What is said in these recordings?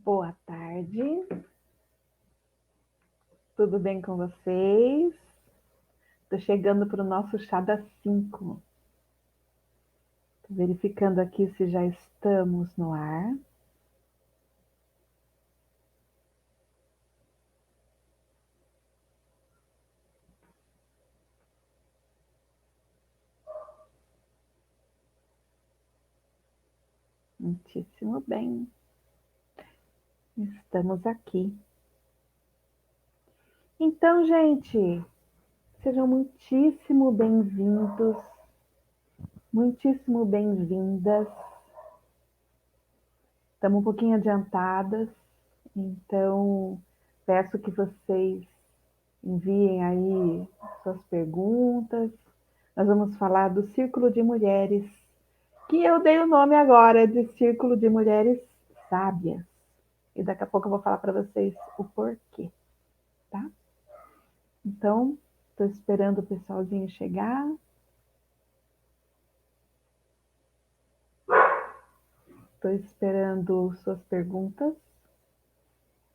Boa tarde, tudo bem com vocês? Estou chegando para o nosso chá das 5. Estou verificando aqui se já estamos no ar. Muitíssimo bem, estamos aqui. Então, gente, sejam muitíssimo bem-vindos, muitíssimo bem-vindas. Estamos um pouquinho adiantadas, então peço que vocês enviem aí suas perguntas. Nós vamos falar do Círculo de Mulheres, que eu dei o nome agora de Círculo de Mulheres Sábias. E daqui a pouco eu vou falar para vocês o porquê, tá? Então, estou esperando o pessoalzinho chegar. Estou esperando suas perguntas.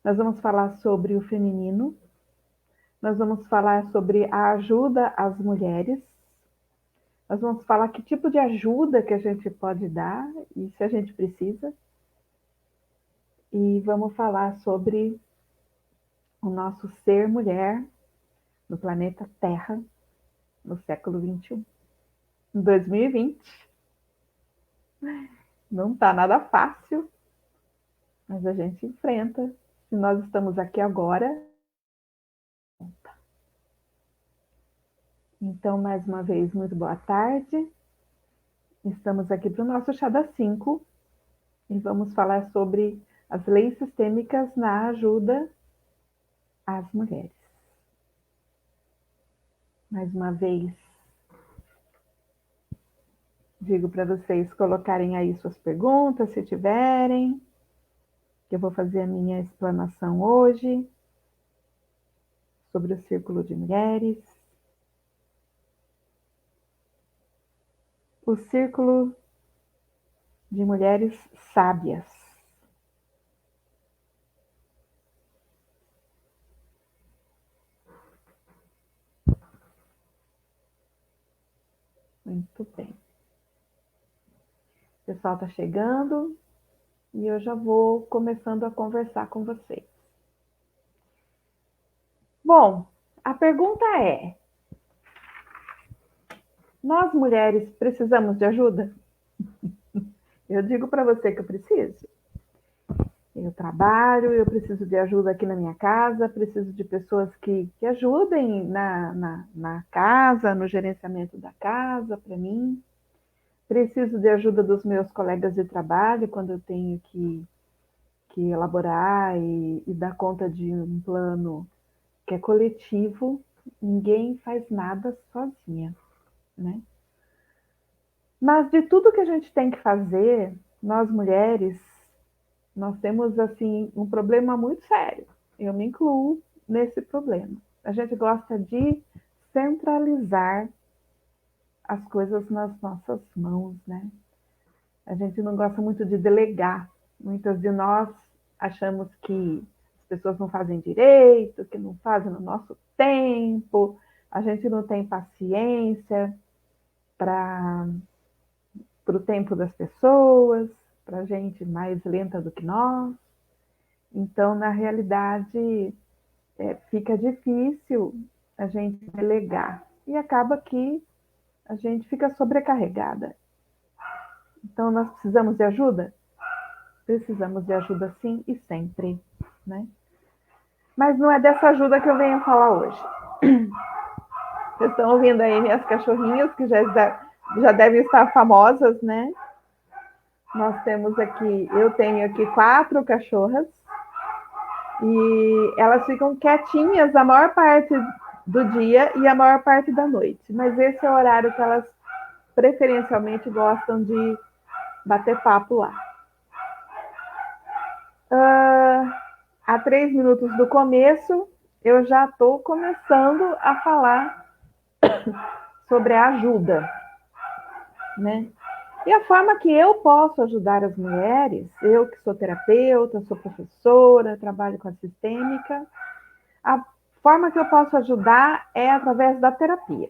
Nós vamos falar sobre o feminino. Nós vamos falar sobre a ajuda às mulheres. Nós vamos falar que tipo de ajuda que a gente pode dar e se a gente precisa. E vamos falar sobre o nosso ser mulher no planeta Terra no século XXI. Em 2020. Não está nada fácil, mas a gente enfrenta. Se nós estamos aqui agora. Então, mais uma vez, muito boa tarde. Estamos aqui para o nosso chá das 5 e vamos falar sobre as leis sistêmicas na ajuda às mulheres. Mais uma vez, digo para vocês colocarem aí suas perguntas, se tiverem, que eu vou fazer a minha explanação hoje sobre o Círculo de Mulheres. O Círculo de Mulheres Sábias. Muito bem. O pessoal está chegando e eu já vou começando a conversar com vocês. Bom, a pergunta é: nós mulheres precisamos de ajuda? Eu digo para você que eu preciso. Eu trabalho, eu preciso de ajuda aqui na minha casa, preciso de pessoas que ajudem na casa, no gerenciamento da casa para mim. Preciso de ajuda dos meus colegas de trabalho quando eu tenho que elaborar e dar conta de um plano que é coletivo. Ninguém faz nada sozinha, né? Mas de tudo que a gente tem que fazer, nós mulheres, nós temos assim um problema muito sério. Eu me incluo nesse problema. A gente gosta de centralizar as coisas nas nossas mãos, né? A gente não gosta muito de delegar. Muitas de nós achamos que as pessoas não fazem direito, que não fazem no nosso tempo, a gente não tem paciência para o tempo das pessoas, para a gente mais lenta do que nós. Então, na realidade, fica difícil a gente delegar e acaba que a gente fica sobrecarregada. Então, nós precisamos de ajuda? Precisamos de ajuda sim e sempre, né? Mas não é dessa ajuda que eu venho falar hoje. Vocês estão ouvindo aí minhas cachorrinhas, que já devem estar famosas, né? Nós temos aqui, eu tenho aqui 4 cachorras e elas ficam quietinhas a maior parte do dia e a maior parte da noite. Mas esse é o horário que elas preferencialmente gostam de bater papo lá. Há 3 minutos do começo, eu já estou começando a falar sobre a ajuda, né? E a forma que eu posso ajudar as mulheres, eu que sou terapeuta, sou professora, trabalho com a sistêmica, a forma que eu posso ajudar é através da terapia.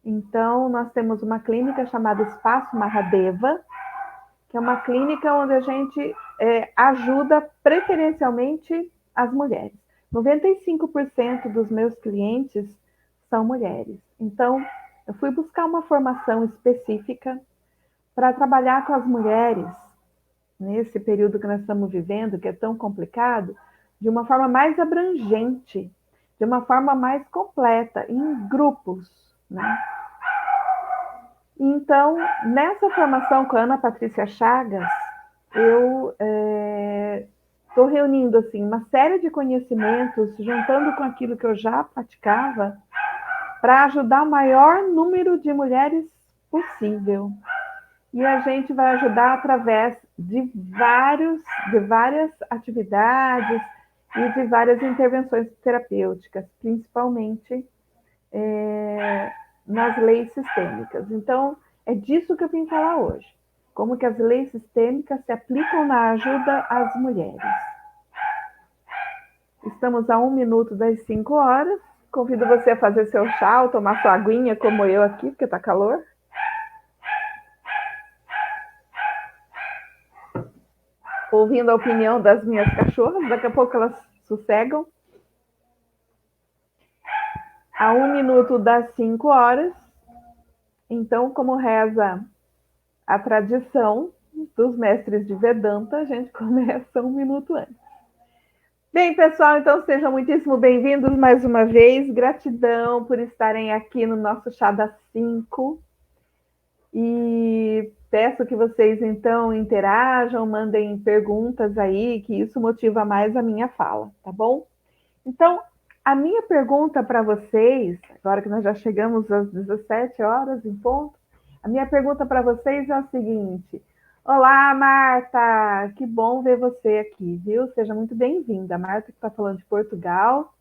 Então, nós temos uma clínica chamada Espaço Mahadeva, que é uma clínica onde a gente ajuda preferencialmente as mulheres. 95% dos meus clientes são mulheres. Então, eu fui buscar uma formação específica para trabalhar com as mulheres nesse período que nós estamos vivendo, que é tão complicado, de uma forma mais abrangente, de uma forma mais completa, em grupos, né? Então, nessa formação com a Ana Patrícia Chagas, eu estou reunindo assim, uma série de conhecimentos, juntando com aquilo que eu já praticava, para ajudar o maior número de mulheres possível. E a gente vai ajudar através de várias atividades e de várias intervenções terapêuticas, principalmente nas leis sistêmicas. Então, é disso que eu vim falar hoje. Como que as leis sistêmicas se aplicam na ajuda às mulheres. Estamos a 1 minuto das 5 horas. Convido você a fazer seu chá ou tomar sua aguinha, como eu aqui, porque está calor. Ouvindo a opinião das minhas cachorras, daqui a pouco elas sossegam. A 1 minuto das 5 horas. Então, como reza a tradição dos mestres de Vedanta, a gente começa 1 minuto antes. Bem, pessoal, então sejam muitíssimo bem-vindos mais uma vez. Gratidão por estarem aqui no nosso Chá das 5. E peço que vocês, então, interajam, mandem perguntas aí, que isso motiva mais a minha fala, tá bom? Então, a minha pergunta para vocês, agora que nós já chegamos às 17 horas em ponto, a minha pergunta para vocês é o seguinte: olá, Marta, que bom ver você aqui, viu? Seja muito bem-vinda. Marta, que está falando de Portugal,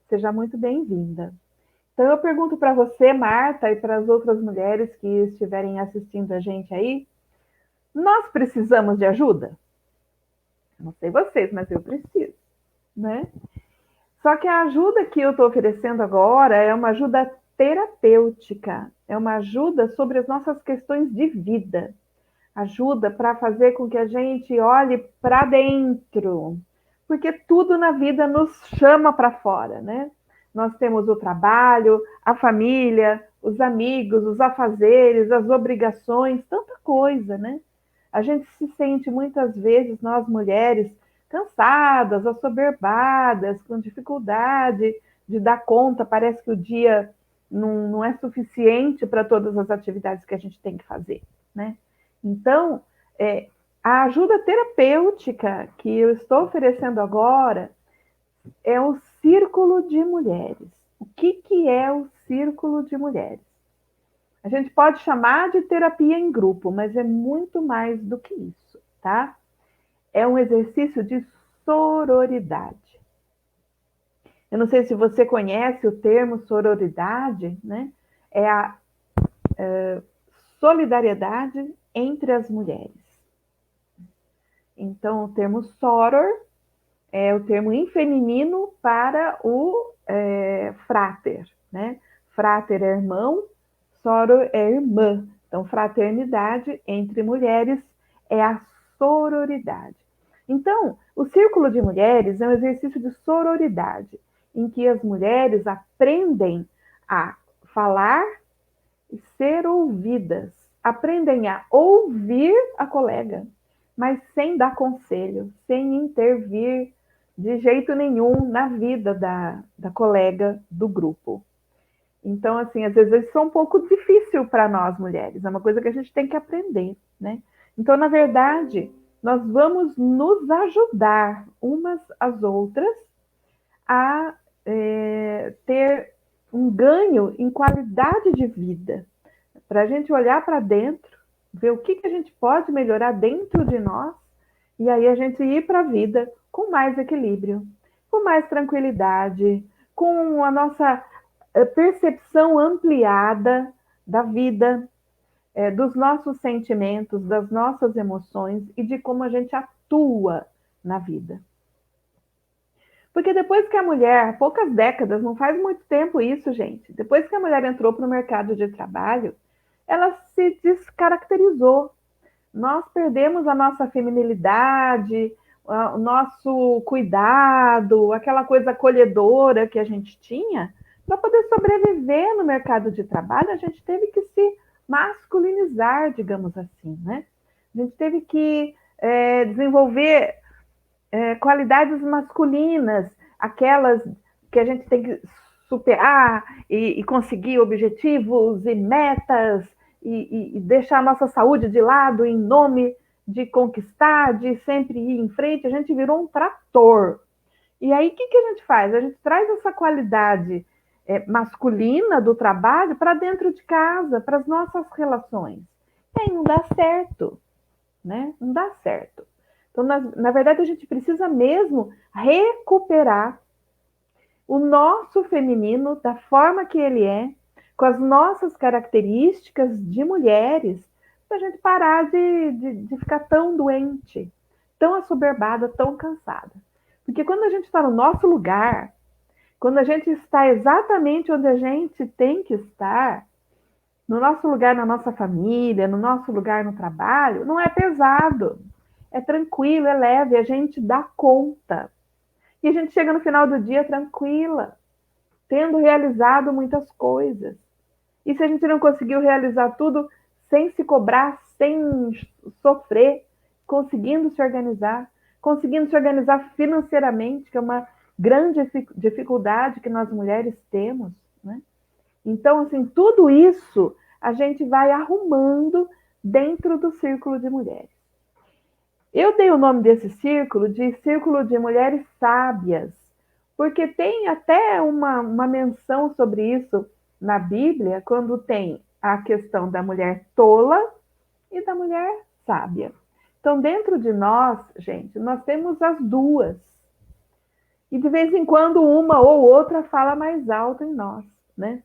seja muito bem-vinda. Então, eu pergunto para você, Marta, e para as outras mulheres que estiverem assistindo a gente aí, nós precisamos de ajuda? Não sei vocês, mas eu preciso, né? Só que a ajuda que eu estou oferecendo agora é uma ajuda terapêutica, é uma ajuda sobre as nossas questões de vida, ajuda para fazer com que a gente olhe para dentro, porque tudo na vida nos chama para fora, né? Nós temos o trabalho, a família, os amigos, os afazeres, as obrigações, tanta coisa, né? A gente se sente muitas vezes, nós mulheres, cansadas, assoberbadas, com dificuldade de dar conta, parece que o dia não é suficiente para todas as atividades que a gente tem que fazer, né? Então, a ajuda terapêutica que eu estou oferecendo agora é o Círculo de Mulheres. O que é o Círculo de Mulheres? A gente pode chamar de terapia em grupo, mas é muito mais do que isso, tá? É um exercício de sororidade. Eu não sei se você conhece o termo sororidade, né? É a solidariedade entre as mulheres. Então, o termo soror é o termo em feminino para o frater, né? Frater é irmão, soror é irmã. Então, fraternidade entre mulheres é a sororidade. Então, o Círculo de Mulheres é um exercício de sororidade, em que as mulheres aprendem a falar e ser ouvidas, aprendem a ouvir a colega, mas sem dar conselho, sem intervir de jeito nenhum na vida da colega do grupo. Então, assim, às vezes isso é um pouco difícil para nós mulheres, é uma coisa que a gente tem que aprender, né? Então, na verdade, nós vamos nos ajudar umas às outras a ter um ganho em qualidade de vida, para a gente olhar para dentro, ver o que a gente pode melhorar dentro de nós, e aí a gente ir para a vida com mais equilíbrio, com mais tranquilidade, com a nossa percepção ampliada da vida, dos nossos sentimentos, das nossas emoções e de como a gente atua na vida. Porque depois que a mulher, poucas décadas, não faz muito tempo isso, gente, depois que a mulher entrou para o mercado de trabalho, ela se descaracterizou. Nós perdemos a nossa feminilidade, o nosso cuidado, aquela coisa acolhedora que a gente tinha. Para poder sobreviver no mercado de trabalho, a gente teve que se masculinizar, digamos assim, né? A gente teve que desenvolver qualidades masculinas, aquelas que a gente tem que superar e conseguir objetivos e metas e deixar a nossa saúde de lado em nome de conquistar, de sempre ir em frente. A gente virou um trator. E aí, o que a gente faz? A gente traz essa qualidade masculina do trabalho para dentro de casa, para as nossas relações. E aí não dá certo, né? Não dá certo. Então, na verdade, a gente precisa mesmo recuperar o nosso feminino da forma que ele é, com as nossas características de mulheres, para a gente parar de ficar tão doente, tão assoberbada, tão cansada. Porque quando a gente está no nosso lugar, quando a gente está exatamente onde a gente tem que estar, no nosso lugar na nossa família, no nosso lugar no trabalho, não é pesado. É tranquilo, é leve, a gente dá conta. E a gente chega no final do dia tranquila, tendo realizado muitas coisas. E se a gente não conseguiu realizar tudo sem se cobrar, sem sofrer, conseguindo se organizar financeiramente, que é uma grande dificuldade que nós mulheres temos, né? Então, assim, tudo isso a gente vai arrumando dentro do círculo de mulheres. Eu dei o nome desse círculo de Círculo de Mulheres Sábias, porque tem até uma menção sobre isso na Bíblia, quando tem a questão da mulher tola e da mulher sábia. Então, dentro de nós, gente, nós temos as duas. E de vez em quando uma ou outra fala mais alto em nós, né?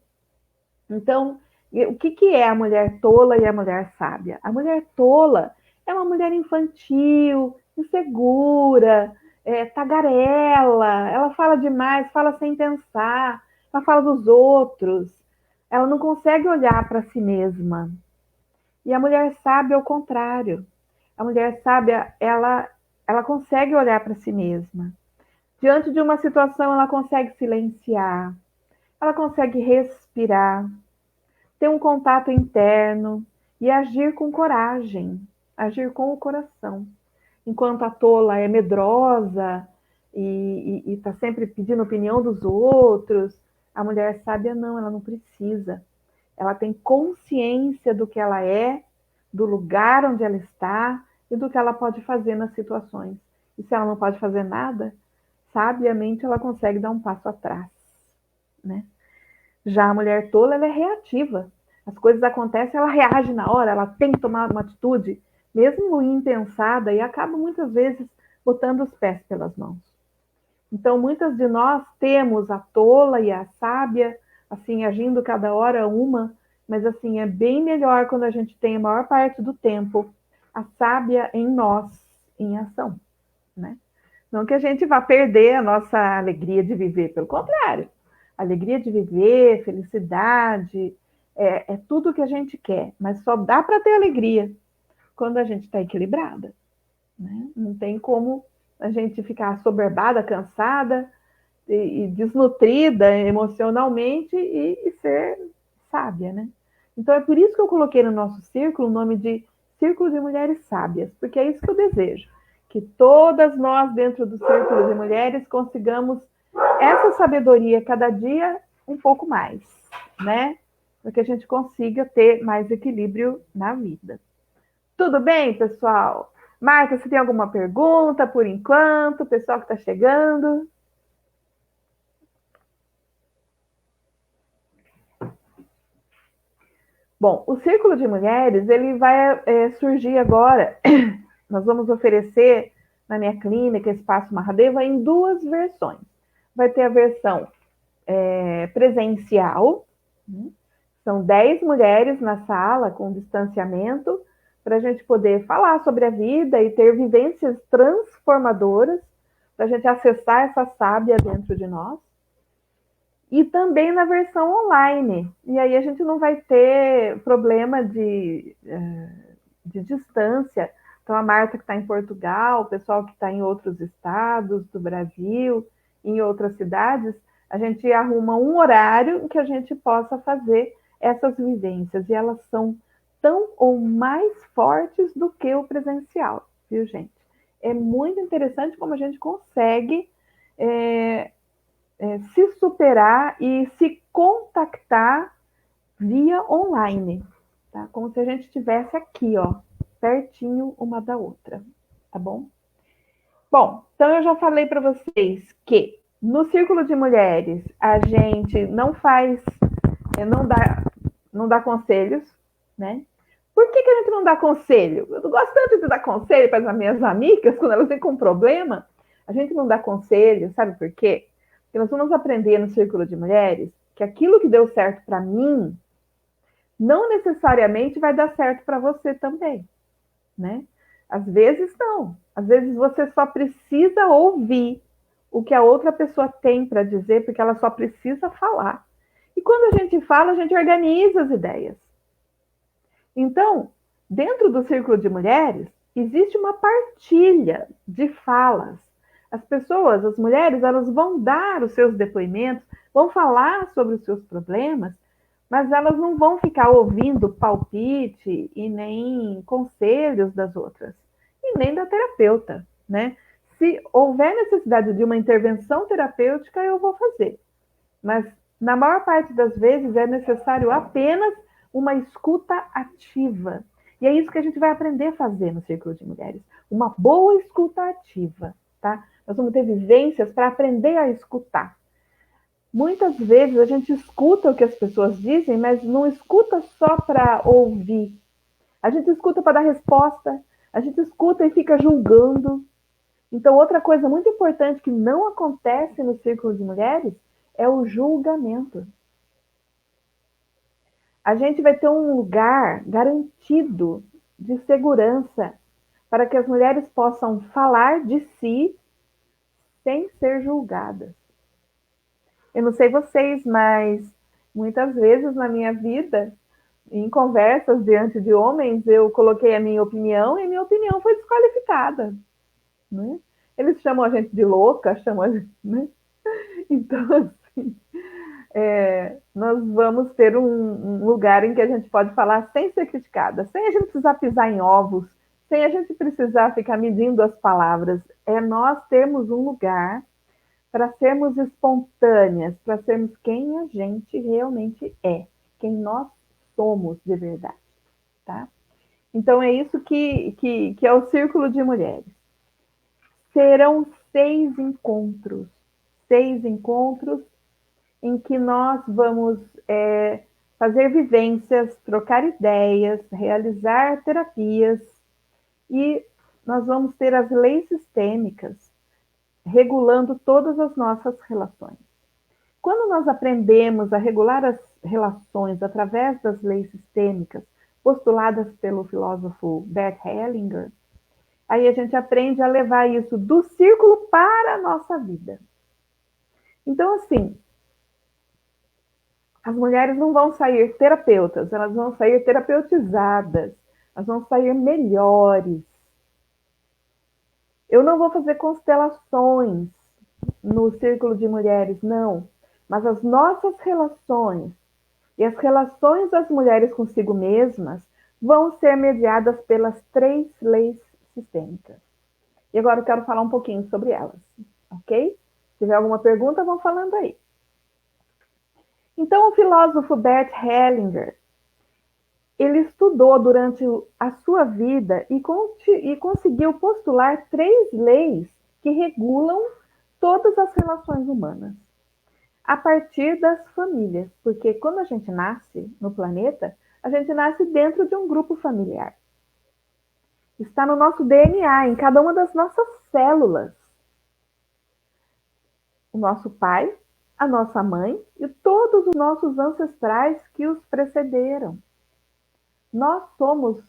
Então, o que é a mulher tola e a mulher sábia? A mulher tola é uma mulher infantil, insegura, tagarela, ela fala demais, fala sem pensar, ela fala dos outros, ela não consegue olhar para si mesma. E a mulher sábia é o contrário. A mulher sábia, ela consegue olhar para si mesma. Diante de uma situação, ela consegue silenciar, ela consegue respirar, ter um contato interno e agir com coragem, agir com o coração. Enquanto a tola é medrosa e está sempre pedindo opinião dos outros, a mulher sábia não, ela não precisa. Ela tem consciência do que ela é, do lugar onde ela está e do que ela pode fazer nas situações. E se ela não pode fazer nada, sabiamente ela consegue dar um passo atrás, né? Já a mulher tola, ela é reativa. As coisas acontecem, ela reage na hora, ela tem que tomar uma atitude, mesmo impensada, e acaba muitas vezes botando os pés pelas mãos. Então, muitas de nós temos a tola e a sábia, assim, agindo cada hora uma, mas assim, é bem melhor quando a gente tem a maior parte do tempo a sábia em nós, em ação, né? Não que a gente vá perder a nossa alegria de viver, pelo contrário. Alegria de viver, felicidade, é tudo que a gente quer, mas só dá para ter alegria quando a gente está equilibrada, né? Não tem como a gente ficar assoberbada, cansada e desnutrida emocionalmente e ser sábia, né? Então é por isso que eu coloquei no nosso círculo o nome de Círculo de Mulheres Sábias, porque é isso que eu desejo, que todas nós dentro do Círculo de Mulheres consigamos essa sabedoria cada dia um pouco mais, né? Para que a gente consiga ter mais equilíbrio na vida. Tudo bem, pessoal? Marta, você tem alguma pergunta por enquanto? Pessoal que está chegando? Bom, o Círculo de Mulheres, ele vai surgir agora. Nós vamos oferecer na minha clínica, Espaço Mahadeva, em duas versões. Vai ter a versão presencial, São 10 mulheres na sala, com distanciamento, para a gente poder falar sobre a vida e ter vivências transformadoras, para a gente acessar essa sábia dentro de nós. E também na versão online. E aí a gente não vai ter problema de distância. Então, a Marta que está em Portugal, o pessoal que está em outros estados do Brasil, em outras cidades, a gente arruma um horário em que a gente possa fazer essas vivências. E elas são tão ou mais fortes do que o presencial, viu, gente? É muito interessante como a gente consegue se superar e se contactar via online, tá? Como se a gente estivesse aqui, ó, pertinho uma da outra, tá bom? Bom, então eu já falei para vocês que no Círculo de Mulheres a gente não faz, não dá conselhos, né? Por que a gente não dá conselho? Eu gosto tanto de dar conselho para as minhas amigas quando elas têm um problema. A gente não dá conselho, sabe por quê? Porque nós vamos aprender no Círculo de Mulheres que aquilo que deu certo para mim não necessariamente vai dar certo para você também, né? Às vezes não. Às vezes você só precisa ouvir o que a outra pessoa tem para dizer, porque ela só precisa falar. E quando a gente fala, a gente organiza as ideias. Então, dentro do Círculo de Mulheres, existe uma partilha de falas. As pessoas, as mulheres, elas vão dar os seus depoimentos, vão falar sobre os seus problemas, mas elas não vão ficar ouvindo palpite e nem conselhos das outras, e nem da terapeuta, né? Se houver necessidade de uma intervenção terapêutica, eu vou fazer. Mas, na maior parte das vezes, é necessário apenas uma escuta ativa. E é isso que a gente vai aprender a fazer no Círculo de Mulheres. Uma boa escuta ativa, tá? Nós vamos ter vivências para aprender a escutar. Muitas vezes a gente escuta o que as pessoas dizem, mas não escuta só para ouvir. A gente escuta para dar resposta, a gente escuta e fica julgando. Então, outra coisa muito importante que não acontece no Círculo de Mulheres é o julgamento. A gente vai ter um lugar garantido de segurança para que as mulheres possam falar de si sem ser julgadas. Eu não sei vocês, mas muitas vezes na minha vida, em conversas diante de homens, eu coloquei a minha opinião e minha opinião foi desqualificada, né? Eles chamam a gente de louca, chamam a gente, né? Então, assim, nós vamos ter um lugar em que a gente pode falar sem ser criticada, sem a gente precisar pisar em ovos, sem a gente precisar ficar medindo as palavras. É nós termos um lugar para sermos espontâneas, para sermos quem a gente realmente é, quem nós somos de verdade, tá? Então é isso que é o Círculo de Mulheres. Serão 6 encontros em que nós vamos fazer vivências, trocar ideias, realizar terapias e nós vamos ter as leis sistêmicas regulando todas as nossas relações. Quando nós aprendemos a regular as relações através das leis sistêmicas postuladas pelo filósofo Bert Hellinger, aí a gente aprende a levar isso do círculo para a nossa vida. Então, assim, as mulheres não vão sair terapeutas, elas vão sair terapeutizadas, elas vão sair melhores. Eu não vou fazer constelações no Círculo de Mulheres, não. Mas as nossas relações e as relações das mulheres consigo mesmas vão ser mediadas pelas 3 leis sistêmicas. E agora eu quero falar um pouquinho sobre elas, ok? Se tiver alguma pergunta, vão falando aí. Então, o filósofo Bert Hellinger, ele estudou durante a sua vida e conseguiu postular 3 leis que regulam todas as relações humanas, a partir das famílias, porque quando a gente nasce no planeta, a gente nasce dentro de um grupo familiar. Está no nosso DNA, em cada uma das nossas células. O nosso pai, a nossa mãe e todos os nossos ancestrais que os precederam. Nós somos,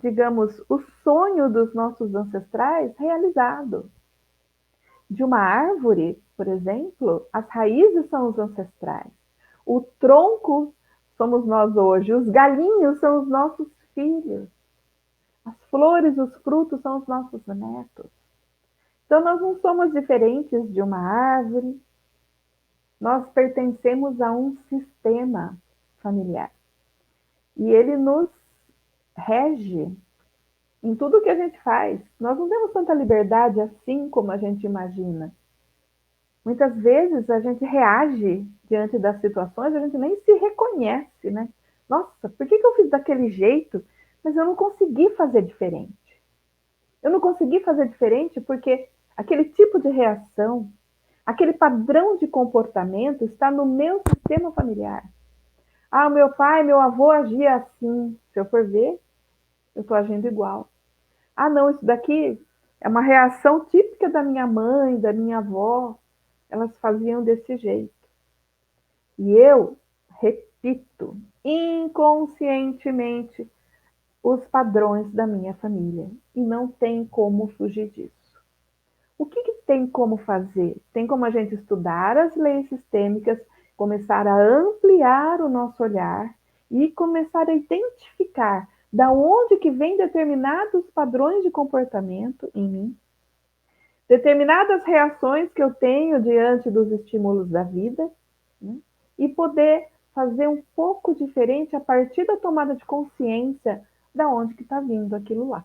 digamos, o sonho dos nossos ancestrais realizado. De uma árvore, por exemplo, as raízes são os ancestrais. O tronco somos nós hoje, os galinhos são os nossos filhos. As flores, os frutos são os nossos netos. Então, nós não somos diferentes de uma árvore, nós pertencemos a um sistema familiar. E ele nos rege em tudo que a gente faz. Nós não temos tanta liberdade assim como a gente imagina. Muitas vezes a gente reage diante das situações, a gente nem se reconhece, né? Nossa, por que eu fiz daquele jeito? Mas eu não consegui fazer diferente. Eu não consegui fazer diferente porque aquele tipo de reação, aquele padrão de comportamento está no meu sistema familiar. Ah, o meu pai, meu avô agia assim. Se eu for ver, eu estou agindo igual. Ah, não, isso daqui é uma reação típica da minha mãe, da minha avó. Elas faziam desse jeito. E eu repito inconscientemente os padrões da minha família. E não tem como fugir disso. O que tem como fazer? Tem como a gente estudar as leis sistêmicas, começar a ampliar o nosso olhar e começar a identificar da onde que vem determinados padrões de comportamento em mim, determinadas reações que eu tenho diante dos estímulos da vida, né? E poder fazer um pouco diferente a partir da tomada de consciência da onde que está vindo aquilo lá.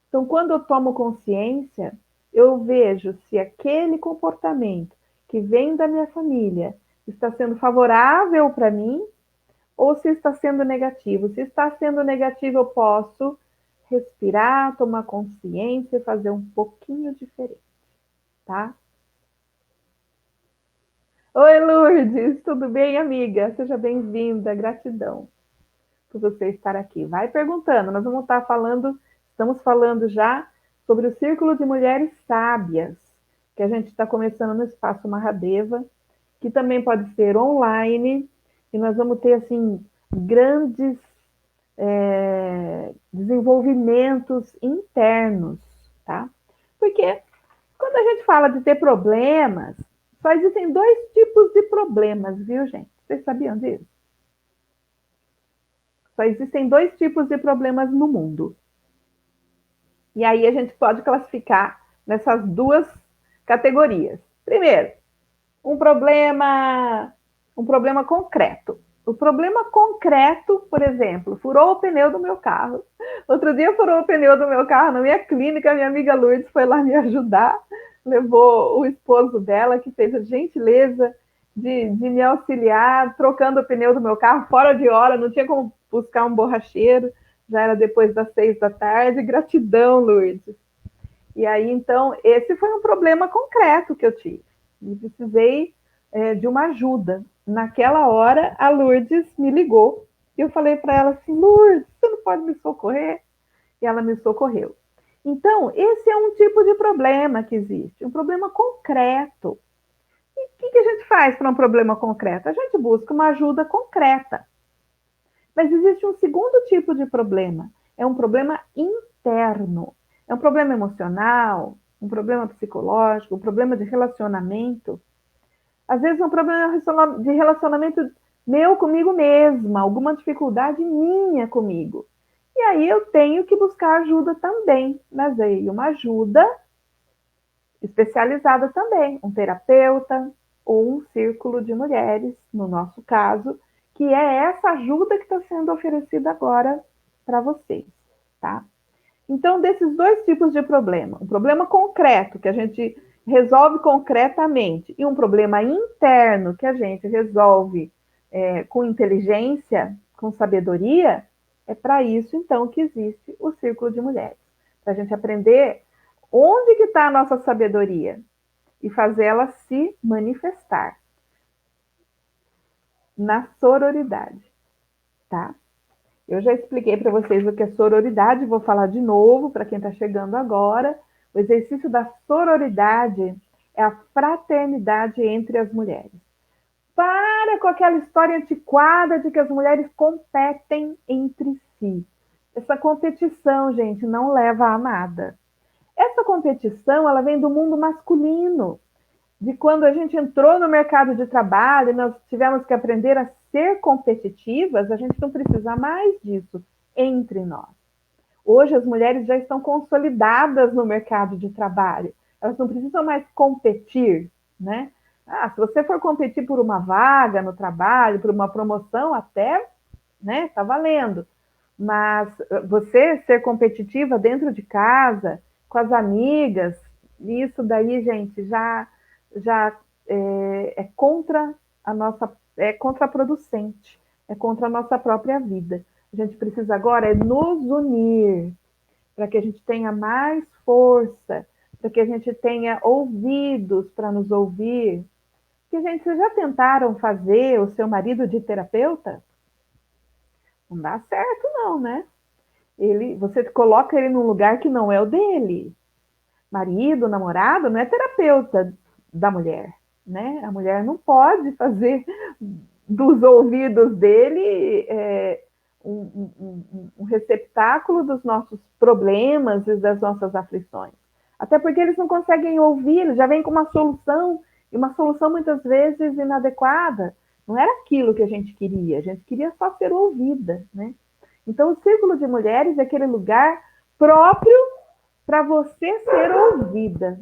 Então, quando eu tomo consciência, eu vejo se aquele comportamento que vem da minha família está sendo favorável para mim ou se está sendo negativo. Se está sendo negativo, eu posso respirar, tomar consciência e fazer um pouquinho diferente, tá? Oi, Lourdes, tudo bem, amiga? Seja bem-vinda, gratidão por você estar aqui. Vai perguntando, nós vamos estar falando, estamos falando já sobre o Círculo de Mulheres Sábias, que a gente está começando no Espaço Mahadeva, que também pode ser online, e nós vamos ter, assim, grandes desenvolvimentos internos, tá? Porque quando a gente fala de ter problemas, só existem dois tipos de problemas, viu, gente? Vocês sabiam disso? Só existem dois tipos de problemas no mundo. E aí a gente pode classificar nessas duas categorias. Primeiro, um problema concreto. O problema concreto, por exemplo, furou o pneu do meu carro. Outro dia furou o pneu do meu carro na minha clínica, minha amiga Lourdes foi lá me ajudar, levou o esposo dela, que fez a gentileza de me auxiliar, trocando o pneu do meu carro fora de hora, não tinha como buscar um borracheiro, já era depois das 6 da tarde. Gratidão, Lourdes. E aí, então, esse foi um problema concreto que eu tive. E precisei de uma ajuda. Naquela hora, a Lourdes me ligou. E eu falei para ela assim, Lourdes, você não pode me socorrer? E ela me socorreu. Então, esse é um tipo de problema que existe, um problema concreto. E o que a gente faz para um problema concreto? A gente busca uma ajuda concreta. Mas existe um segundo tipo de problema, é um problema interno. É um problema emocional, um problema psicológico, um problema de relacionamento. Às vezes é um problema de relacionamento meu comigo mesma, alguma dificuldade minha comigo. E aí eu tenho que buscar ajuda também, mas aí uma ajuda especializada também, um terapeuta ou um círculo de mulheres, no nosso caso, que é essa ajuda que está sendo oferecida agora para vocês, tá? Então, desses dois tipos de problema, um problema concreto, que a gente resolve concretamente, e um problema interno, que a gente resolve com inteligência, com sabedoria, é para isso, então, que existe o Círculo de Mulheres. Para a gente aprender onde que está a nossa sabedoria e fazer ela se manifestar na sororidade, tá? Eu já expliquei para vocês o que é sororidade, vou falar de novo para quem está chegando agora. O exercício da sororidade é a fraternidade entre as mulheres. Para com aquela história antiquada de que as mulheres competem entre si. Essa competição, gente, não leva a nada. Essa competição, ela vem do mundo masculino, de quando a gente entrou no mercado de trabalho e nós tivemos que aprender a ser competitivas, a gente não precisa mais disso entre nós. Hoje as mulheres já estão consolidadas no mercado de trabalho. Elas não precisam mais competir, né? Se você for competir por uma vaga no trabalho, por uma promoção, até, né, tá valendo. Mas você ser competitiva dentro de casa, com as amigas, isso daí, gente, já é contra a nossa, é contraproducente, é contra a nossa própria vida. A gente precisa agora é nos unir para que a gente tenha mais força, para que a gente tenha ouvidos para nos ouvir. Porque, gente, vocês já tentaram fazer o seu marido de terapeuta? Não dá certo, não, né? Você coloca ele num lugar que não é o dele. Marido, namorado, não é terapeuta da mulher, né? A mulher não pode fazer dos ouvidos dele um receptáculo dos nossos problemas e das nossas aflições. Até porque eles não conseguem ouvir, eles já vêm com uma solução, e uma solução muitas vezes inadequada. Não era aquilo que a gente queria só ser ouvida, né? Então, o Círculo de Mulheres é aquele lugar próprio para você ser ouvida,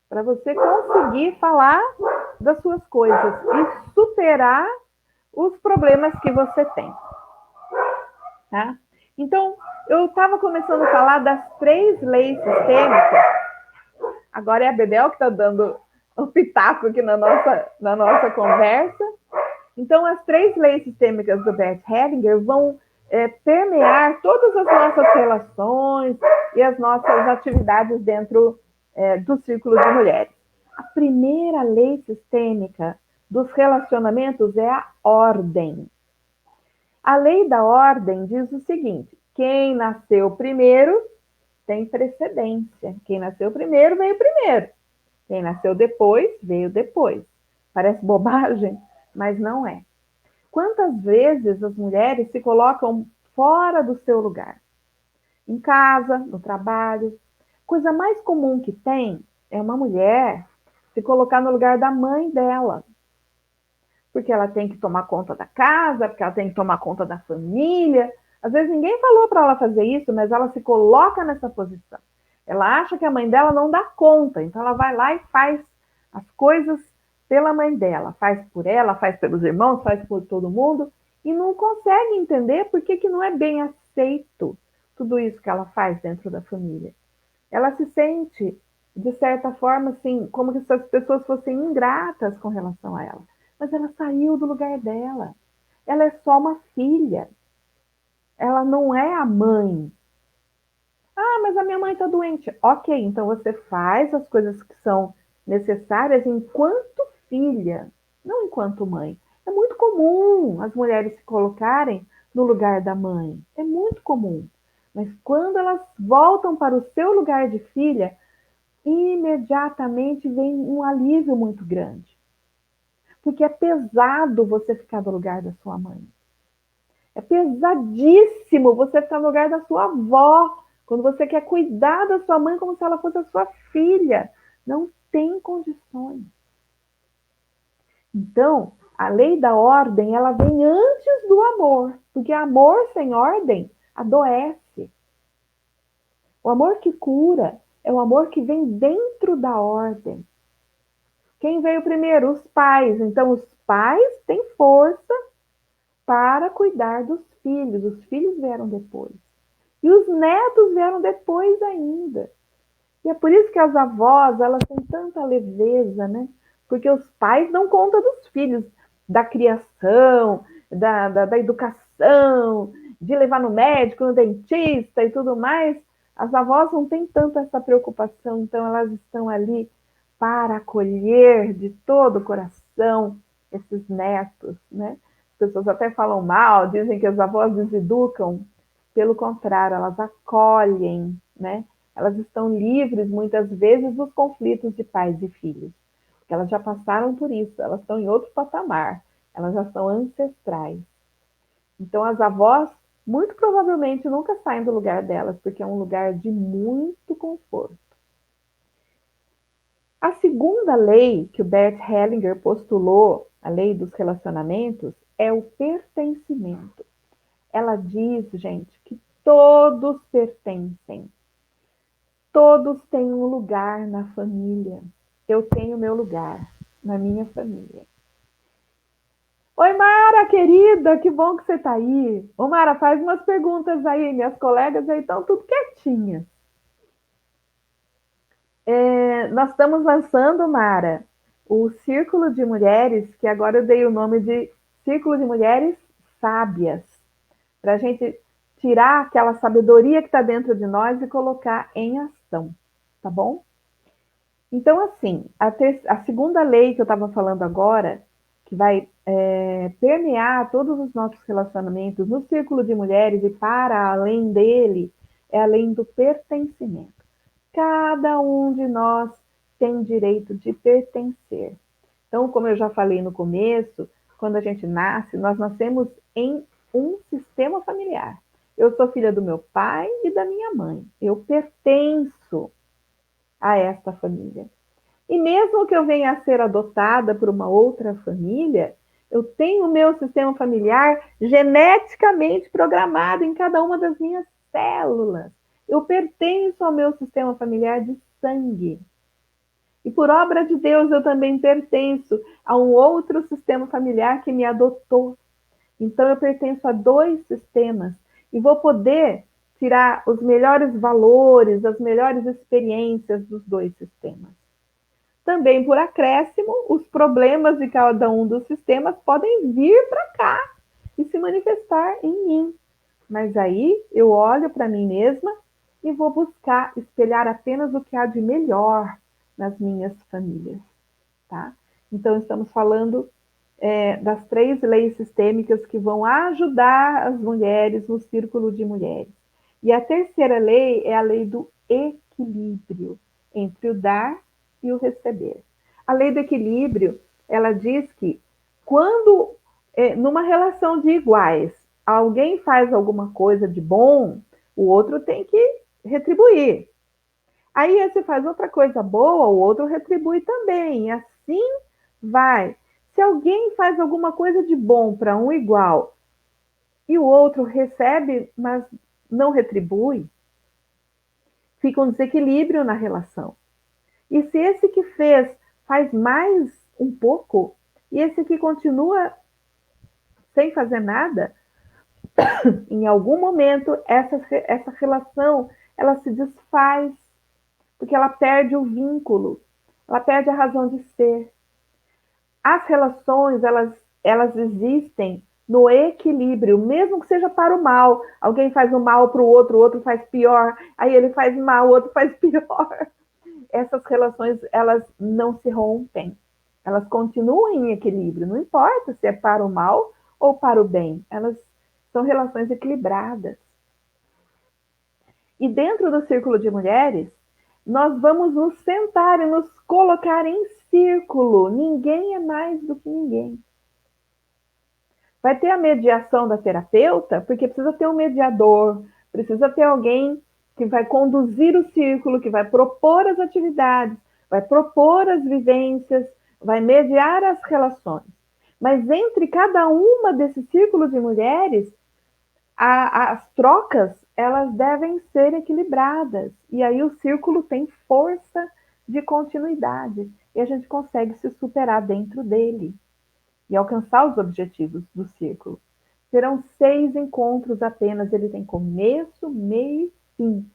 para você conseguir falar das suas coisas e superar os problemas que você tem. Tá? Então, eu estava começando a falar das 3 leis sistêmicas. Agora é a Bebel que está dando um pitaco aqui na nossa conversa. Então, as 3 leis sistêmicas do Bert Hellinger vão permear todas as nossas relações e as nossas atividades dentro do Círculo de Mulheres. A primeira lei sistêmica dos relacionamentos é a ordem. A lei da ordem diz o seguinte: quem nasceu primeiro tem precedência. Quem nasceu primeiro veio primeiro. Quem nasceu depois veio depois. Parece bobagem, mas não é. Quantas vezes as mulheres se colocam fora do seu lugar? Em casa, no trabalho. Coisa mais comum que tem é uma mulher se colocar no lugar da mãe dela. Porque ela tem que tomar conta da casa, porque ela tem que tomar conta da família. Às vezes ninguém falou para ela fazer isso, mas ela se coloca nessa posição. Ela acha que a mãe dela não dá conta, então ela vai lá e faz as coisas pela mãe dela, faz por ela, faz pelos irmãos, faz por todo mundo, e não consegue entender por que não é bem aceito tudo isso que ela faz dentro da família. Ela se sente, de certa forma, assim, como se as pessoas fossem ingratas com relação a ela. Mas ela saiu do lugar dela. Ela é só uma filha. Ela não é a mãe. Mas a minha mãe está doente. Ok, então você faz as coisas que são necessárias enquanto filha, não enquanto mãe. É muito comum as mulheres se colocarem no lugar da mãe. É muito comum. Mas quando elas voltam para o seu lugar de filha, imediatamente vem um alívio muito grande. Porque é pesado você ficar no lugar da sua mãe. É pesadíssimo você ficar no lugar da sua avó, quando você quer cuidar da sua mãe como se ela fosse a sua filha. Não tem condições. Então, a lei da ordem, ela vem antes do amor, porque amor sem ordem adoece. O amor que cura é o amor que vem dentro da ordem. Quem veio primeiro? Os pais. Então, os pais têm força para cuidar dos filhos. Os filhos vieram depois. E os netos vieram depois ainda. E é por isso que as avós, elas têm tanta leveza, né? Porque os pais dão conta dos filhos, da criação, da educação, de levar no médico, no dentista e tudo mais. As avós não têm tanto essa preocupação, então elas estão ali para acolher de todo o coração esses netos, né? As pessoas até falam mal, dizem que as avós deseducam. Pelo contrário, elas acolhem, né? elas estão livres, muitas vezes, dos conflitos de pais e filhos. Porque elas já passaram por isso, elas estão em outro patamar, elas já são ancestrais. Então, as avós, muito provavelmente, nunca saem do lugar delas, porque é um lugar de muito conforto. A segunda lei que o Bert Hellinger postulou, a lei dos relacionamentos, é o pertencimento. Ela diz, gente, que todos pertencem. Todos têm um lugar na família. Eu tenho meu lugar na minha família. Oi, Mara, querida, que bom que você está aí. Ô, Mara, faz umas perguntas aí. Minhas colegas aí estão tudo quietinhas. Nós estamos lançando, Mara, o Círculo de Mulheres, que agora eu dei o nome de Círculo de Mulheres Sábias, para a gente tirar aquela sabedoria que está dentro de nós e colocar em ação, tá bom? Então, assim, a segunda lei que eu estava falando agora, que vai permear todos os nossos relacionamentos no Círculo de Mulheres e para além dele, é a lei do pertencimento. Cada um de nós tem direito de pertencer. Então, como eu já falei no começo, quando a gente nasce, nós nascemos em um sistema familiar. Eu sou filha do meu pai e da minha mãe. Eu pertenço a esta família. E mesmo que eu venha a ser adotada por uma outra família, eu tenho o meu sistema familiar geneticamente programado em cada uma das minhas células. Eu pertenço ao meu sistema familiar de sangue. E por obra de Deus, eu também pertenço a um outro sistema familiar que me adotou. Então, eu pertenço a dois sistemas e vou poder tirar os melhores valores, as melhores experiências dos dois sistemas. Também, por acréscimo, os problemas de cada um dos sistemas podem vir para cá e se manifestar em mim. Mas aí eu olho para mim mesma e vou buscar espelhar apenas o que há de melhor nas minhas famílias, tá? Então, estamos falando das 3 leis sistêmicas que vão ajudar as mulheres no círculo de mulheres. E a terceira lei é a lei do equilíbrio entre o dar e o receber. A lei do equilíbrio, ela diz que quando, numa relação de iguais, alguém faz alguma coisa de bom, o outro tem que retribuir. Aí esse faz outra coisa boa, o outro retribui também. E assim vai. Se alguém faz alguma coisa de bom para um igual e o outro recebe, mas não retribui, fica um desequilíbrio na relação. E se esse que faz mais um pouco e esse que continua sem fazer nada, em algum momento essa relação ela se desfaz, porque ela perde o vínculo, ela perde a razão de ser. As relações, elas existem no equilíbrio, mesmo que seja para o mal. Alguém faz o mal para o outro faz pior, aí ele faz mal, o outro faz pior. Essas relações, elas não se rompem. Elas continuam em equilíbrio, não importa se é para o mal ou para o bem. Elas são relações equilibradas. E dentro do círculo de mulheres, nós vamos nos sentar e nos colocar em círculo. Ninguém é mais do que ninguém. Vai ter a mediação da terapeuta, porque precisa ter um mediador, precisa ter alguém que vai conduzir o círculo, que vai propor as atividades, vai propor as vivências, vai mediar as relações. Mas entre cada uma desses círculos de mulheres, as trocas, elas devem ser equilibradas. E aí o círculo tem força de continuidade. E a gente consegue se superar dentro dele e alcançar os objetivos do círculo. Serão 6 encontros apenas, ele tem começo, meio e fim.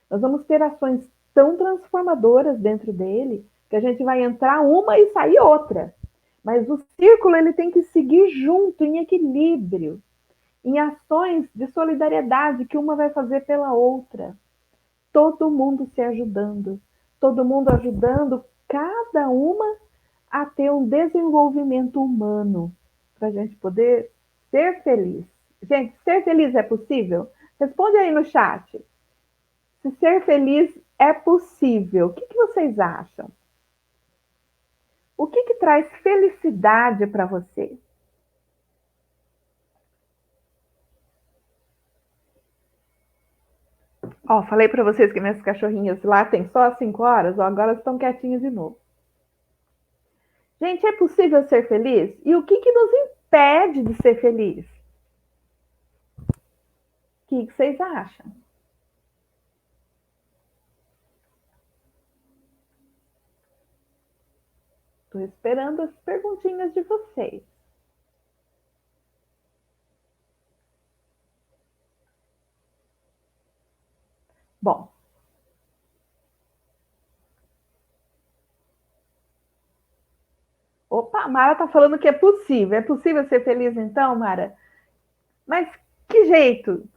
Nós vamos ter ações tão transformadoras dentro dele que a gente vai entrar uma e sair outra. Mas o círculo ele tem que seguir junto, em equilíbrio, em ações de solidariedade que uma vai fazer pela outra. Todo mundo se ajudando, todo mundo ajudando cada uma a ter um desenvolvimento humano para a gente poder ser feliz. Gente, ser feliz é possível? Responde aí no chat. Se ser feliz é possível, o que vocês acham? O que traz felicidade para você? Ó, falei para vocês que minhas cachorrinhas lá tem só 5 horas, ó, agora estão quietinhas de novo. Gente, é possível ser feliz? E o que nos impede de ser feliz? O que vocês acham? Estou esperando as perguntinhas de vocês. Bom. Opa, a Mara está falando que é possível. É possível ser feliz então, Mara? Mas que jeito?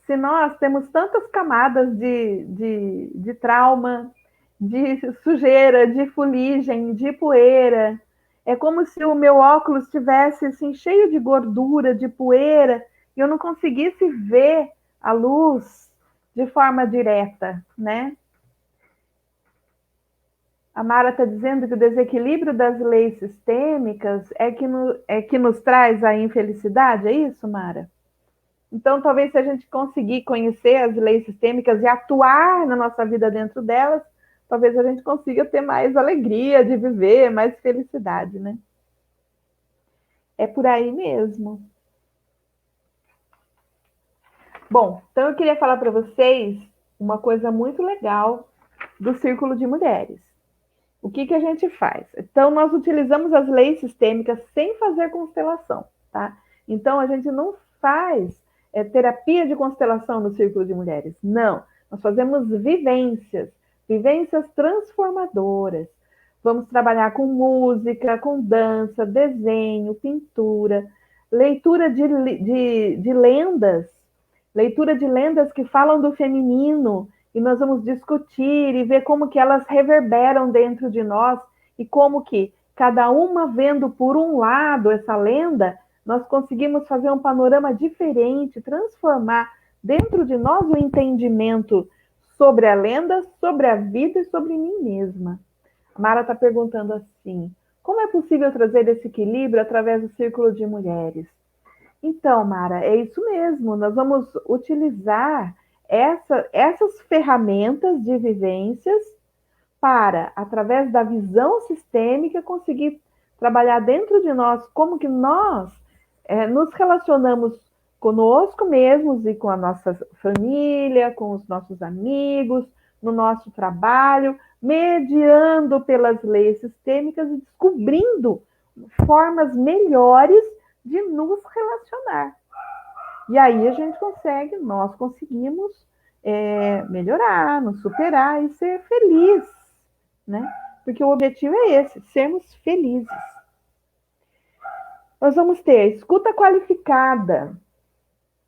Se nós temos tantas camadas de trauma, de sujeira, de fuligem, de poeira, é como se o meu óculos estivesse assim, cheio de gordura, de poeira, e eu não conseguisse ver a luz de forma direta, né? A Mara está dizendo que o desequilíbrio das leis sistêmicas é que nos traz a infelicidade, é isso, Mara? Então, talvez se a gente conseguir conhecer as leis sistêmicas e atuar na nossa vida dentro delas, talvez a gente consiga ter mais alegria de viver, mais felicidade, né? É por aí mesmo. Bom, então eu queria falar para vocês uma coisa muito legal do Círculo de Mulheres. O que a gente faz? Então, nós utilizamos as leis sistêmicas sem fazer constelação, tá? Então, a gente não faz terapia de constelação no Círculo de Mulheres. Não. Nós fazemos vivências, vivências transformadoras. Vamos trabalhar com música, com dança, desenho, pintura, leitura de lendas, leitura de lendas que falam do feminino, e nós vamos discutir e ver como que elas reverberam dentro de nós e como que cada uma vendo por um lado essa lenda, nós conseguimos fazer um panorama diferente, transformar dentro de nós o entendimento sobre a lenda, sobre a vida e sobre mim mesma. A Mara está perguntando assim, como é possível trazer esse equilíbrio através do Círculo de Mulheres? Então, Mara, é isso mesmo. Nós vamos utilizar essas ferramentas de vivências para, através da visão sistêmica, conseguir trabalhar dentro de nós como que nós nos relacionamos conosco mesmos e com a nossa família, com os nossos amigos, no nosso trabalho, mediando pelas leis sistêmicas e descobrindo formas melhores de nos relacionar. E aí a gente consegue, nós conseguimos melhorar, nos superar e ser feliz, né? Porque o objetivo é esse, sermos felizes. Nós vamos ter a escuta qualificada.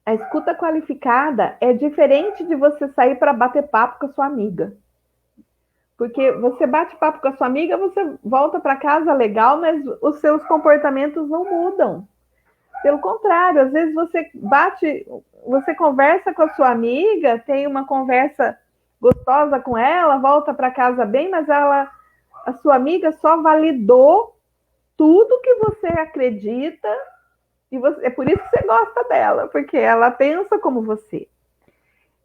A escuta qualificada é diferente de você sair para bater papo com a sua amiga. Porque você bate papo com a sua amiga, você volta para casa legal, mas os seus comportamentos não mudam. Pelo contrário, às vezes você conversa com a sua amiga, tem uma conversa gostosa com ela, volta para casa bem, mas a sua amiga só validou tudo que você acredita e é por isso que você gosta dela, porque ela pensa como você.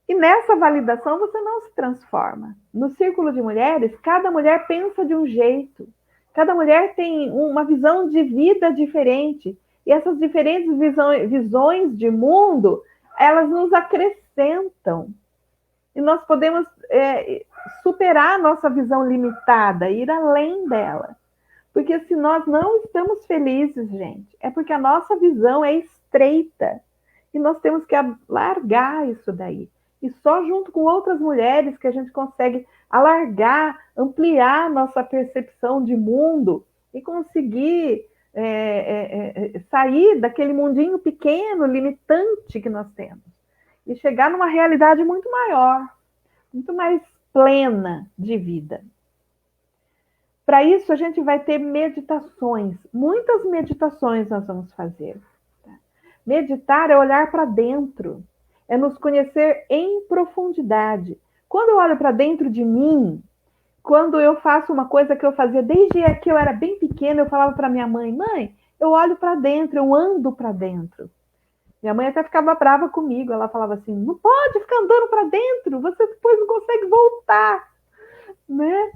E nessa validação você não se transforma. No Círculo de Mulheres, cada mulher pensa de um jeito, cada mulher tem uma visão de vida diferente. E essas diferentes visões de mundo, elas nos acrescentam. E nós podemos superar a nossa visão limitada, ir além dela. Porque se nós não estamos felizes, gente, é porque a nossa visão é estreita. E nós temos que alargar isso daí. E só junto com outras mulheres que a gente consegue alargar, ampliar nossa percepção de mundo e conseguir sair daquele mundinho pequeno, limitante que nós temos e chegar numa realidade muito maior, muito mais plena de vida. Para isso, a gente vai ter meditações, muitas meditações nós vamos fazer. Meditar é olhar para dentro, é nos conhecer em profundidade, Quando eu olho para dentro de mim, quando eu faço uma coisa que eu fazia desde que eu era bem pequena, eu falava para minha mãe, mãe, eu olho para dentro, eu ando para dentro. Minha mãe até ficava brava comigo, ela falava assim, não pode ficar andando para dentro, você depois não consegue voltar, né?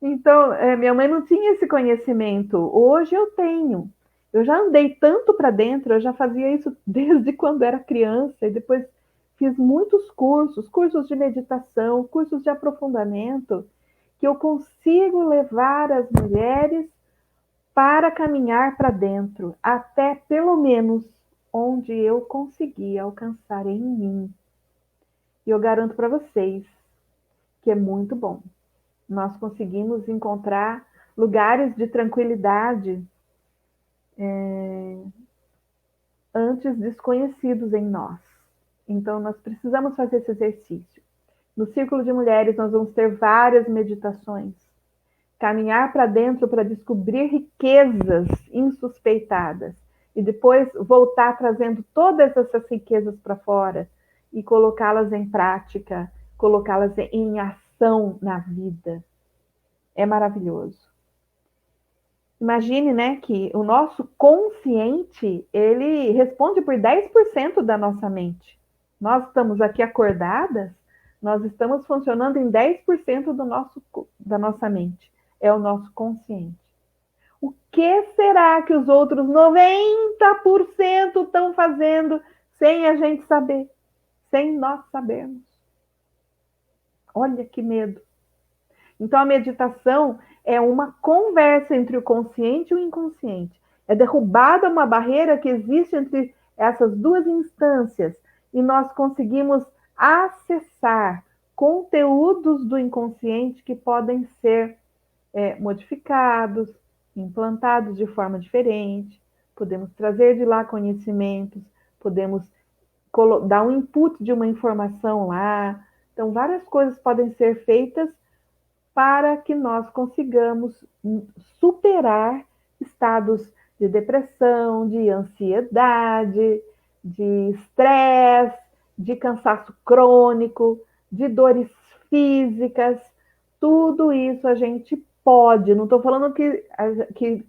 Então, minha mãe não tinha esse conhecimento, hoje eu tenho. Eu já andei tanto para dentro, eu já fazia isso desde quando era criança, e depois fiz muitos cursos, cursos de meditação, cursos de aprofundamento, que eu consigo levar as mulheres para caminhar para dentro, até pelo menos onde eu consegui alcançar em mim. E eu garanto para vocês que é muito bom. Nós conseguimos encontrar lugares de tranquilidade antes desconhecidos em nós. Então, nós precisamos fazer esse exercício. No Círculo de Mulheres, nós vamos ter várias meditações. Caminhar para dentro para descobrir riquezas insuspeitadas. E depois voltar trazendo todas essas riquezas para fora e colocá-las em prática, colocá-las em ação na vida. É maravilhoso. Imagine, né, que o nosso consciente, ele responde por 10% da nossa mente. Nós estamos aqui acordadas, nós estamos funcionando em 10% da nossa mente. É o nosso consciente. O que será que os outros 90% estão fazendo sem a gente saber? Sem nós sabermos? Olha que medo. Então, a meditação é uma conversa entre o consciente e o inconsciente. É derrubada uma barreira que existe entre essas duas instâncias e nós conseguimos acessar conteúdos do inconsciente que podem ser modificados, implantados de forma diferente. Podemos trazer de lá conhecimentos, podemos dar um input de uma informação lá. Então, várias coisas podem ser feitas para que nós consigamos superar estados de depressão, de ansiedade, de estresse, de cansaço crônico, de dores físicas. Tudo isso a gente pode. Não estou falando que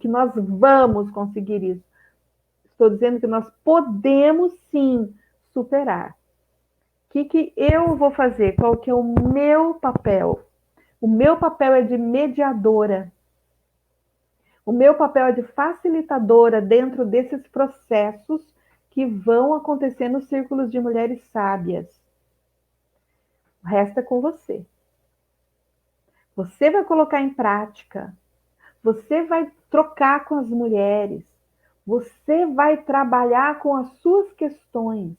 nós vamos conseguir isso. Estou dizendo que nós podemos sim superar. O que eu vou fazer? Qual que é o meu papel? O meu papel é de mediadora. O meu papel é de facilitadora dentro desses processos que vão acontecer nos círculos de mulheres sábias. Resta com você. Você vai colocar em prática. Você vai trocar com as mulheres. Você vai trabalhar com as suas questões.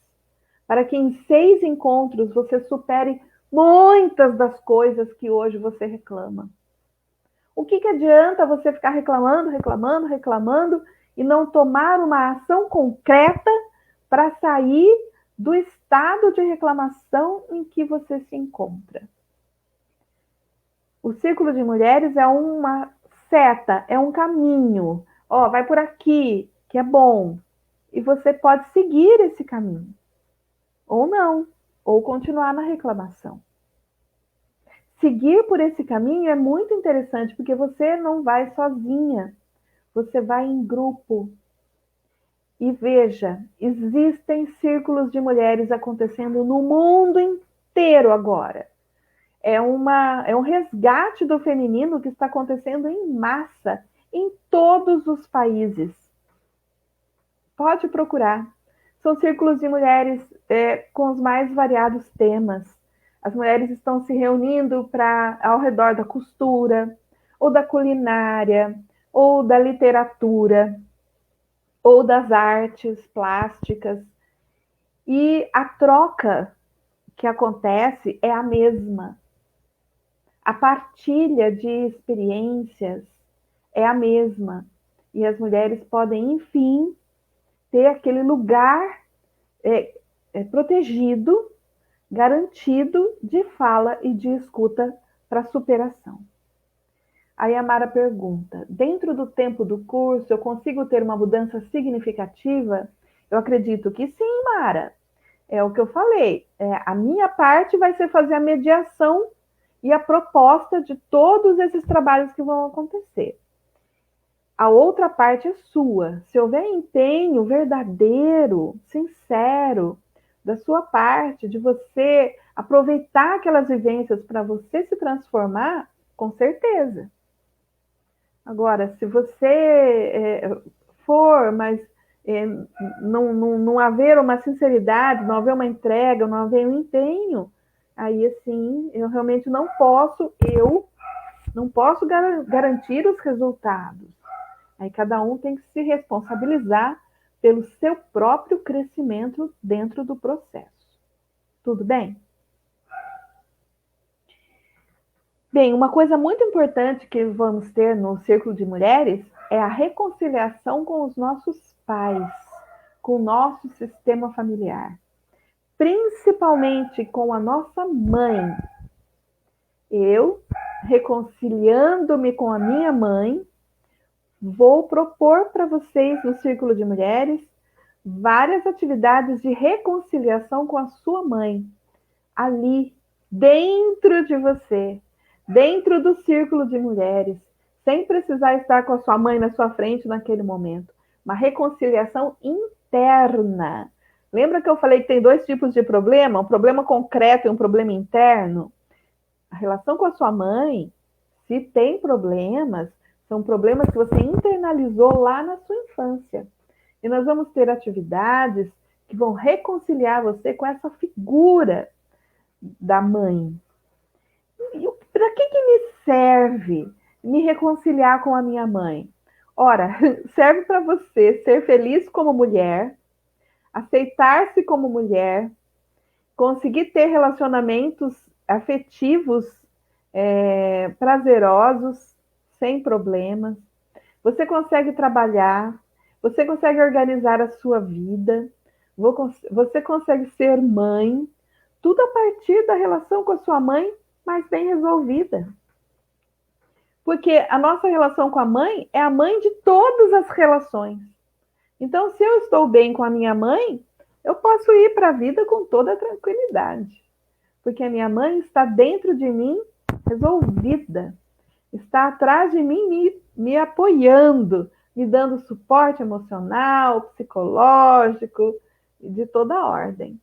Para que em 6 encontros você supere muitas das coisas que hoje você reclama. O que adianta você ficar reclamando e não tomar uma ação concreta para sair do estado de reclamação em que você se encontra? O Círculo de Mulheres é uma seta, é um caminho. Ó, vai por aqui, que é bom. E você pode seguir esse caminho. Ou não, ou continuar na reclamação. Seguir por esse caminho é muito interessante, porque você não vai sozinha, você vai em grupo. E veja, existem círculos de mulheres acontecendo no mundo inteiro agora. É um resgate do feminino que está acontecendo em massa, em todos os países. Pode procurar. São círculos de mulheres com os mais variados temas. As mulheres estão se reunindo ao redor da costura, ou da culinária, ou da literatura, ou das artes plásticas. E a troca que acontece é a mesma. A partilha de experiências é a mesma. E as mulheres podem, enfim, ter aquele lugar protegido, garantido de fala e de escuta para superação. Aí a Mara pergunta, dentro do tempo do curso, eu consigo ter uma mudança significativa? Eu acredito que sim, Mara. É o que eu falei. A minha parte vai ser fazer a mediação e a proposta de todos esses trabalhos que vão acontecer. A outra parte é sua. Se houver empenho verdadeiro, sincero, da sua parte, de você aproveitar aquelas vivências para você se transformar, com certeza. Agora, se você for, mas não haver uma sinceridade, não haver uma entrega, não haver um empenho, aí assim, eu realmente não posso garantir os resultados. Aí cada um tem que se responsabilizar pelo seu próprio crescimento dentro do processo. Tudo bem? Bem, uma coisa muito importante que vamos ter no Círculo de Mulheres é a reconciliação com os nossos pais, com o nosso sistema familiar, principalmente com a nossa mãe. Eu, reconciliando-me com a minha mãe, vou propor para vocês no Círculo de Mulheres várias atividades de reconciliação com a sua mãe, ali, dentro de você, dentro do Círculo de Mulheres, sem precisar estar com a sua mãe na sua frente naquele momento. Uma reconciliação interna. Lembra que eu falei que tem dois tipos de problema? Um problema concreto e um problema interno? A relação com a sua mãe, se tem problemas, são problemas que você internalizou lá na sua infância. E nós vamos ter atividades que vão reconciliar você com essa figura da mãe. Para que me serve me reconciliar com a minha mãe? Ora, serve para você ser feliz como mulher, aceitar-se como mulher, conseguir ter relacionamentos afetivos prazerosos, sem problemas. Você consegue trabalhar, você consegue organizar a sua vida, você consegue ser mãe, tudo a partir da relação com a sua mãe, mas bem resolvida. Porque a nossa relação com a mãe é a mãe de todas as relações. Então, se eu estou bem com a minha mãe, eu posso ir para a vida com toda a tranquilidade. Porque a minha mãe está dentro de mim, resolvida. Está atrás de mim, me apoiando, me dando suporte emocional, psicológico, de toda ordem.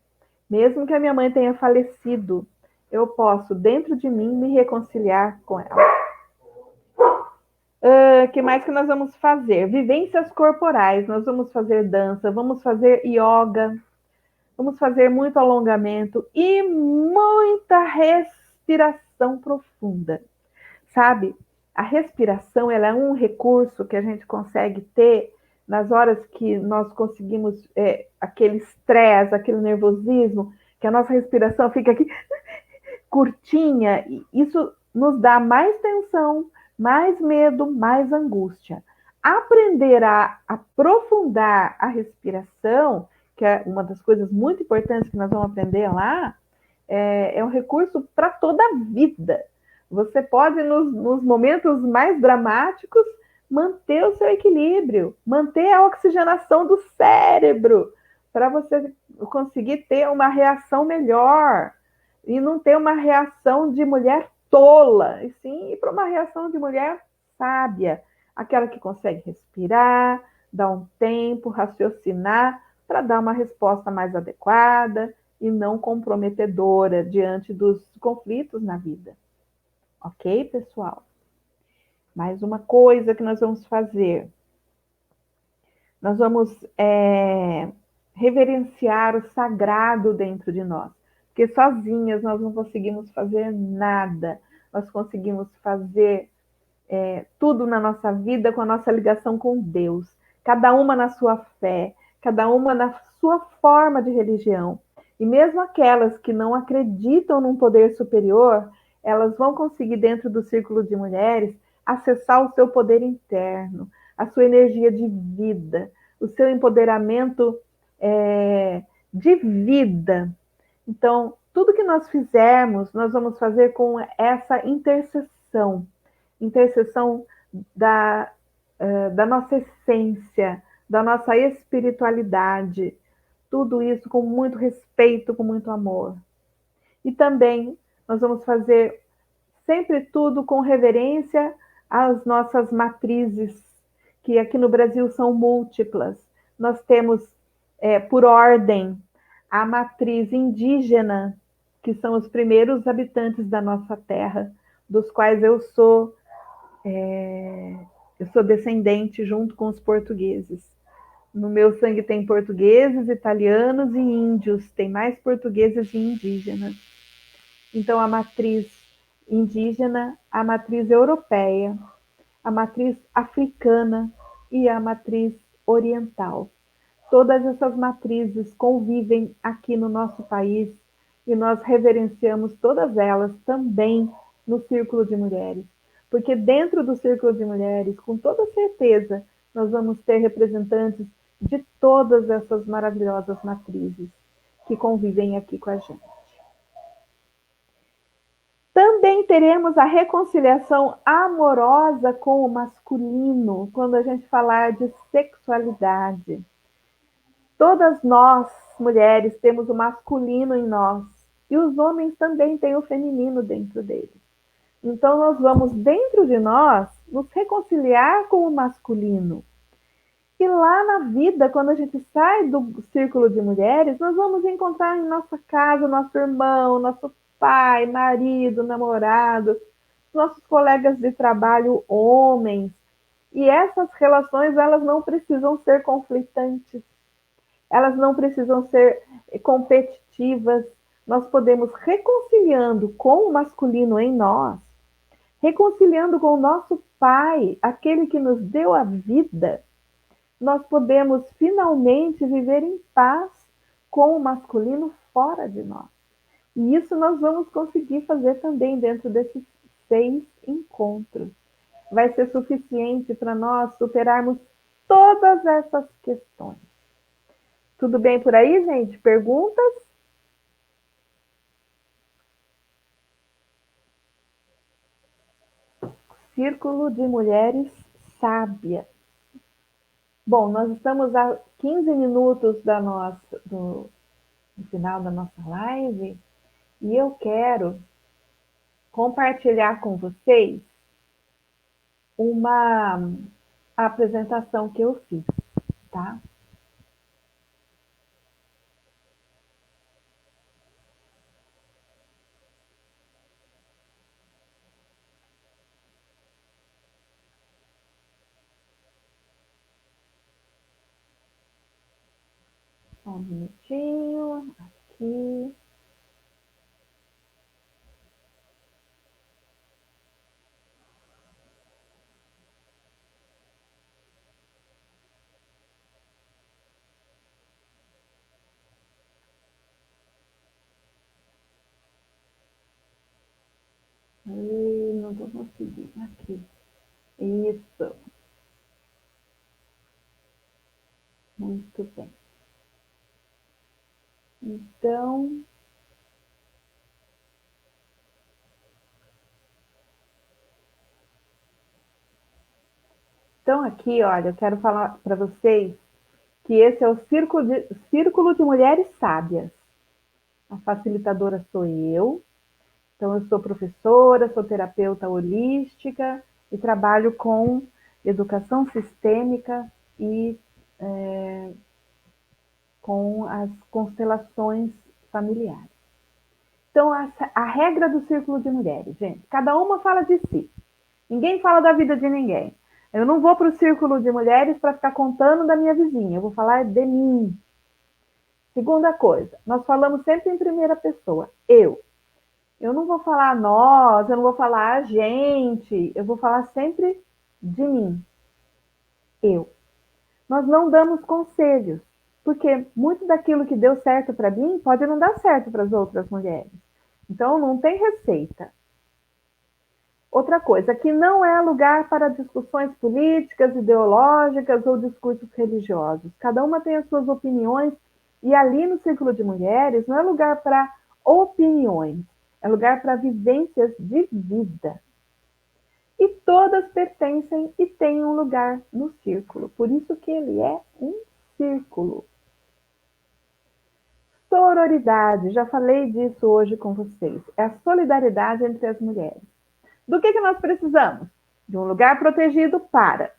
Mesmo que a minha mãe tenha falecido, eu posso, dentro de mim, me reconciliar com ela. Que mais que nós vamos fazer? Vivências corporais. Nós vamos fazer dança, vamos fazer yoga, vamos fazer muito alongamento e muita respiração profunda. Sabe? A respiração, ela é um recurso que a gente consegue ter nas horas que nós conseguimos aquele estresse, aquele nervosismo, que a nossa respiração fica aqui curtinha. E isso nos dá mais tensão, mais medo, mais angústia. Aprender a aprofundar a respiração, que é uma das coisas muito importantes que nós vamos aprender lá, é um recurso para toda a vida. Você pode, nos momentos mais dramáticos, manter o seu equilíbrio, manter a oxigenação do cérebro, para você conseguir ter uma reação melhor e não ter uma reação de mulher tola, e sim ir para uma reação de mulher sábia, aquela que consegue respirar, dar um tempo, raciocinar, para dar uma resposta mais adequada e não comprometedora diante dos conflitos na vida. Ok, pessoal? Mais uma coisa que nós vamos fazer. Nós vamos reverenciar o sagrado dentro de nós. Porque sozinhas nós não conseguimos fazer nada. Nós conseguimos fazer tudo na nossa vida com a nossa ligação com Deus. Cada uma na sua fé, cada uma na sua forma de religião. E mesmo aquelas que não acreditam num poder superior, elas vão conseguir, dentro do Círculo de Mulheres, acessar o seu poder interno, a sua energia de vida, o seu empoderamento de vida. Então, tudo que nós fizermos, nós vamos fazer com essa intercessão da nossa essência, da nossa espiritualidade, Tudo isso com muito respeito, com muito amor. E também nós vamos fazer sempre tudo com reverência às nossas matrizes, que aqui no Brasil são múltiplas. Nós temos, por ordem, a matriz indígena, que são os primeiros habitantes da nossa terra, dos quais eu sou descendente junto com os portugueses. No meu sangue tem portugueses, italianos e índios, tem mais portugueses e indígenas. Então, a matriz indígena, a matriz europeia, a matriz africana e a matriz oriental. Todas essas matrizes convivem aqui no nosso país e nós reverenciamos todas elas também no Círculo de Mulheres. Porque dentro do Círculo de Mulheres, com toda certeza, nós vamos ter representantes de todas essas maravilhosas matrizes que convivem aqui com a gente. Também teremos a reconciliação amorosa com o masculino, quando a gente falar de sexualidade. Todas nós, mulheres, temos o masculino em nós, e os homens também têm o feminino dentro deles. Então, nós vamos, dentro de nós, nos reconciliar com o masculino. E lá na vida, quando a gente sai do círculo de mulheres, nós vamos encontrar em nossa casa nosso irmão, nosso pai, marido, namorado, nossos colegas de trabalho, homens. E essas relações, elas não precisam ser conflitantes, elas não precisam ser competitivas. Nós podemos, reconciliando com o masculino em nós, reconciliando com o nosso pai, aquele que nos deu a vida, nós podemos finalmente viver em paz com o masculino fora de nós. E isso nós vamos conseguir fazer também dentro desses 6 encontros. Vai ser suficiente para nós superarmos todas essas questões. Tudo bem por aí, gente? Perguntas? Círculo de Mulheres Sábias. Bom, nós estamos a 15 minutos do final da nossa live e eu quero compartilhar com vocês uma apresentação que eu fiz, tá? Só um minutinho, aqui. Não estou conseguindo aqui. Isso. Muito bem. Então aqui, olha, eu quero falar para vocês que esse é o Círculo de Mulheres Sábias. A facilitadora sou eu. Então, eu sou professora, sou terapeuta holística e trabalho com educação sistêmica e com as constelações familiares. Então, a regra do Círculo de Mulheres, gente, cada uma fala de si. Ninguém fala da vida de ninguém. Eu não vou para o Círculo de Mulheres para ficar contando da minha vizinha, eu vou falar de mim. Segunda coisa, nós falamos sempre em primeira pessoa, eu. Eu não vou falar nós, eu não vou falar a gente, eu vou falar sempre de mim, eu. Nós não damos conselhos, porque muito daquilo que deu certo para mim pode não dar certo para as outras mulheres. Então, não tem receita. Outra coisa, que não é lugar para discussões políticas, ideológicas ou discursos religiosos. Cada uma tem as suas opiniões e ali no Círculo de Mulheres não é lugar para opiniões, é lugar para vivências de vida. E todas pertencem e têm um lugar no círculo. Por isso que ele é um círculo. Sororidade, já falei disso hoje com vocês. É a solidariedade entre as mulheres. Do que nós precisamos? De um lugar protegido para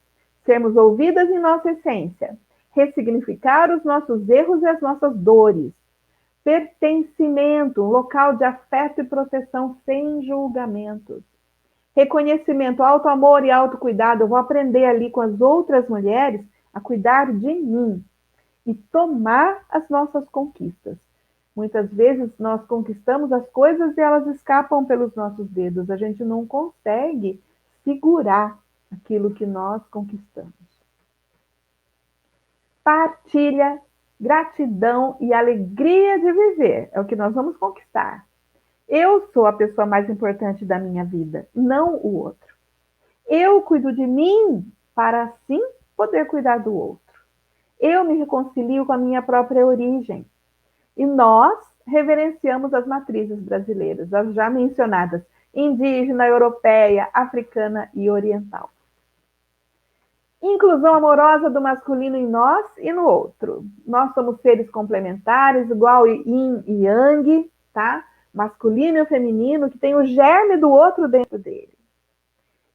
sermos ouvidas em nossa essência, ressignificar os nossos erros e as nossas dores, pertencimento, um local de afeto e proteção sem julgamentos, reconhecimento, autoamor e autocuidado. Eu vou aprender ali com as outras mulheres a cuidar de mim e tomar as nossas conquistas. Muitas vezes nós conquistamos as coisas e elas escapam pelos nossos dedos. A gente não consegue segurar aquilo que nós conquistamos. Partilha, gratidão e alegria de viver é o que nós vamos conquistar. Eu sou a pessoa mais importante da minha vida, não o outro. Eu cuido de mim para assim poder cuidar do outro. Eu me reconcilio com a minha própria origem. E nós reverenciamos as matrizes brasileiras, as já mencionadas, indígena, europeia, africana e oriental. Inclusão amorosa do masculino em nós e no outro. Nós somos seres complementares, igual yin e yang, tá? Masculino e o feminino, que tem o germe do outro dentro dele.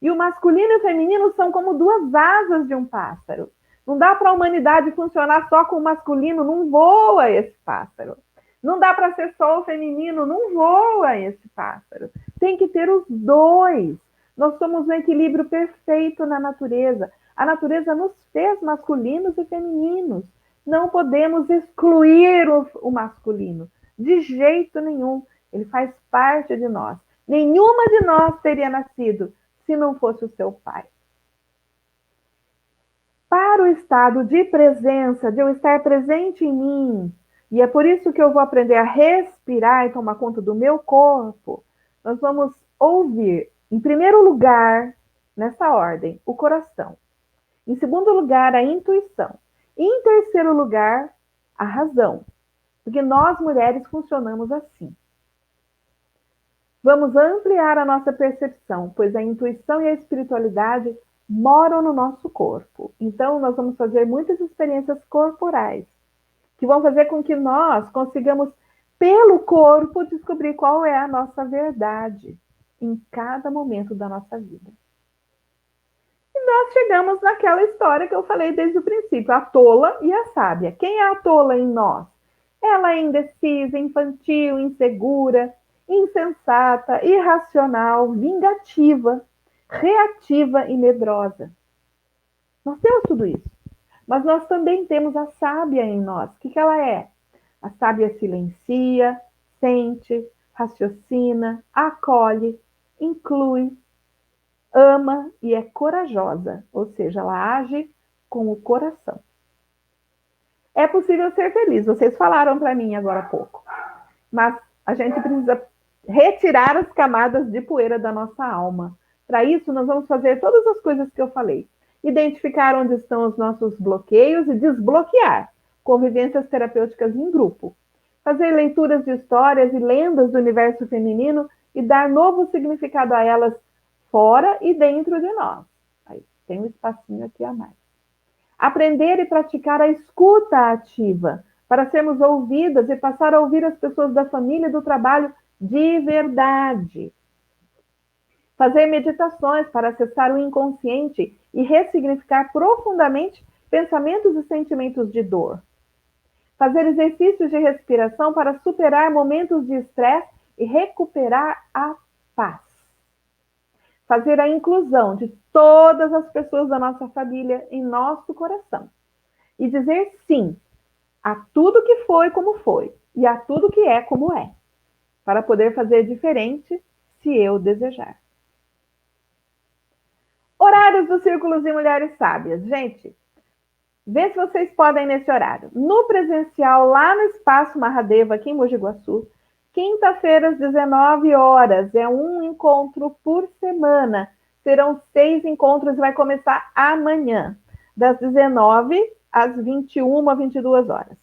E o masculino e o feminino são como duas asas de um pássaro. Não dá para a humanidade funcionar só com o masculino, não voa esse pássaro. Não dá para ser só o feminino, não voa esse pássaro. Tem que ter os dois. Nós somos um equilíbrio perfeito na natureza. A natureza nos fez masculinos e femininos. Não podemos excluir o masculino, de jeito nenhum. Ele faz parte de nós. Nenhuma de nós teria nascido se não fosse o seu pai. Para o estado de presença, de eu estar presente em mim, e é por isso que eu vou aprender a respirar e tomar conta do meu corpo, nós vamos ouvir, em primeiro lugar, nessa ordem, o coração. Em segundo lugar, a intuição. E em terceiro lugar, a razão. Porque nós, mulheres, funcionamos assim. Vamos ampliar a nossa percepção, pois a intuição e a espiritualidade moram no nosso corpo. Então, nós vamos fazer muitas experiências corporais, que vão fazer com que nós consigamos, pelo corpo, descobrir qual é a nossa verdade em cada momento da nossa vida. E nós chegamos naquela história que eu falei desde o princípio, a tola e a sábia. Quem é a tola em nós? Ela é indecisa, infantil, insegura, insensata, irracional, vingativa, reativa e medrosa. Nós temos tudo isso. Mas nós também temos a sábia em nós. O que ela é? A sábia silencia, sente, raciocina, acolhe, inclui, ama e é corajosa. Ou seja, ela age com o coração. É possível ser feliz. Vocês falaram para mim agora há pouco. Mas a gente precisa retirar as camadas de poeira da nossa alma. Para isso, nós vamos fazer todas as coisas que eu falei. Identificar onde estão os nossos bloqueios e desbloquear. Convivências terapêuticas em grupo. Fazer leituras de histórias e lendas do universo feminino e dar novo significado a elas fora e dentro de nós. Aí, tem um espacinho aqui a mais. Aprender e praticar a escuta ativa, para sermos ouvidas e passar a ouvir as pessoas da família e do trabalho de verdade. Fazer meditações para acessar o inconsciente e ressignificar profundamente pensamentos e sentimentos de dor. Fazer exercícios de respiração para superar momentos de estresse e recuperar a paz. Fazer a inclusão de todas as pessoas da nossa família em nosso coração. E dizer sim a tudo que foi como foi e a tudo que é como é, para poder fazer diferente se eu desejar. Horários dos Círculos de Mulheres Sábias. Gente, vê se vocês podem nesse horário. No presencial, lá no Espaço Mahadeva, aqui em Mogi Guaçu, quinta-feira às 19 horas. É um encontro por semana. Serão 6 encontros e vai começar amanhã, das 19 às 21, 22 horas.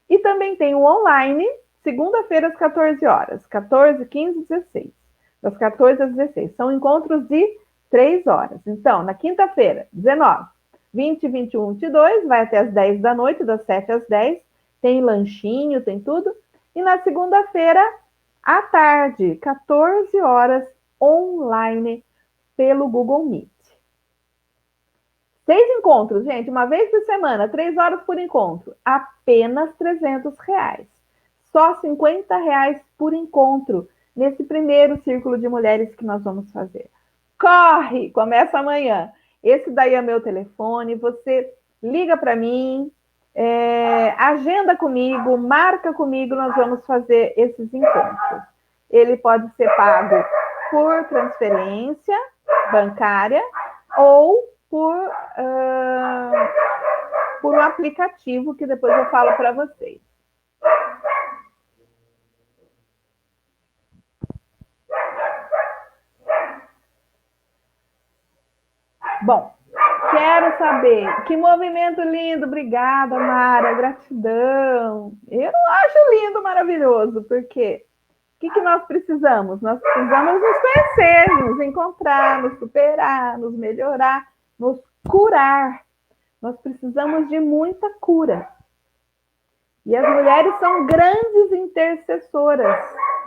E também tem o online, segunda-feira às 14 horas. 14, 15, 16. Das 14 às 16. São encontros de 3 horas. Então, na quinta-feira, 19, 20, 21, 22, vai até as 10 da noite, das 7 às 10. tem lanchinho, tem tudo. E na segunda-feira, à tarde, 14 horas, online, pelo Google Meet. 6 encontros, gente, uma vez por semana, 3 horas por encontro, apenas R$ 300. Só R$ 50 por encontro, nesse primeiro círculo de mulheres que nós vamos fazer. Corre! Começa amanhã. Esse daí é meu telefone, você liga para mim, agenda comigo, marca comigo, nós vamos fazer esses encontros. Ele pode ser pago por transferência bancária ou por um aplicativo que depois eu falo para vocês. Bom, quero saber, que movimento lindo, obrigada, Mara, gratidão. Eu não acho lindo, maravilhoso, porque o que nós precisamos? Nós precisamos nos conhecer, nos encontrar, nos superar, nos melhorar, nos curar. Nós precisamos de muita cura. E as mulheres são grandes intercessoras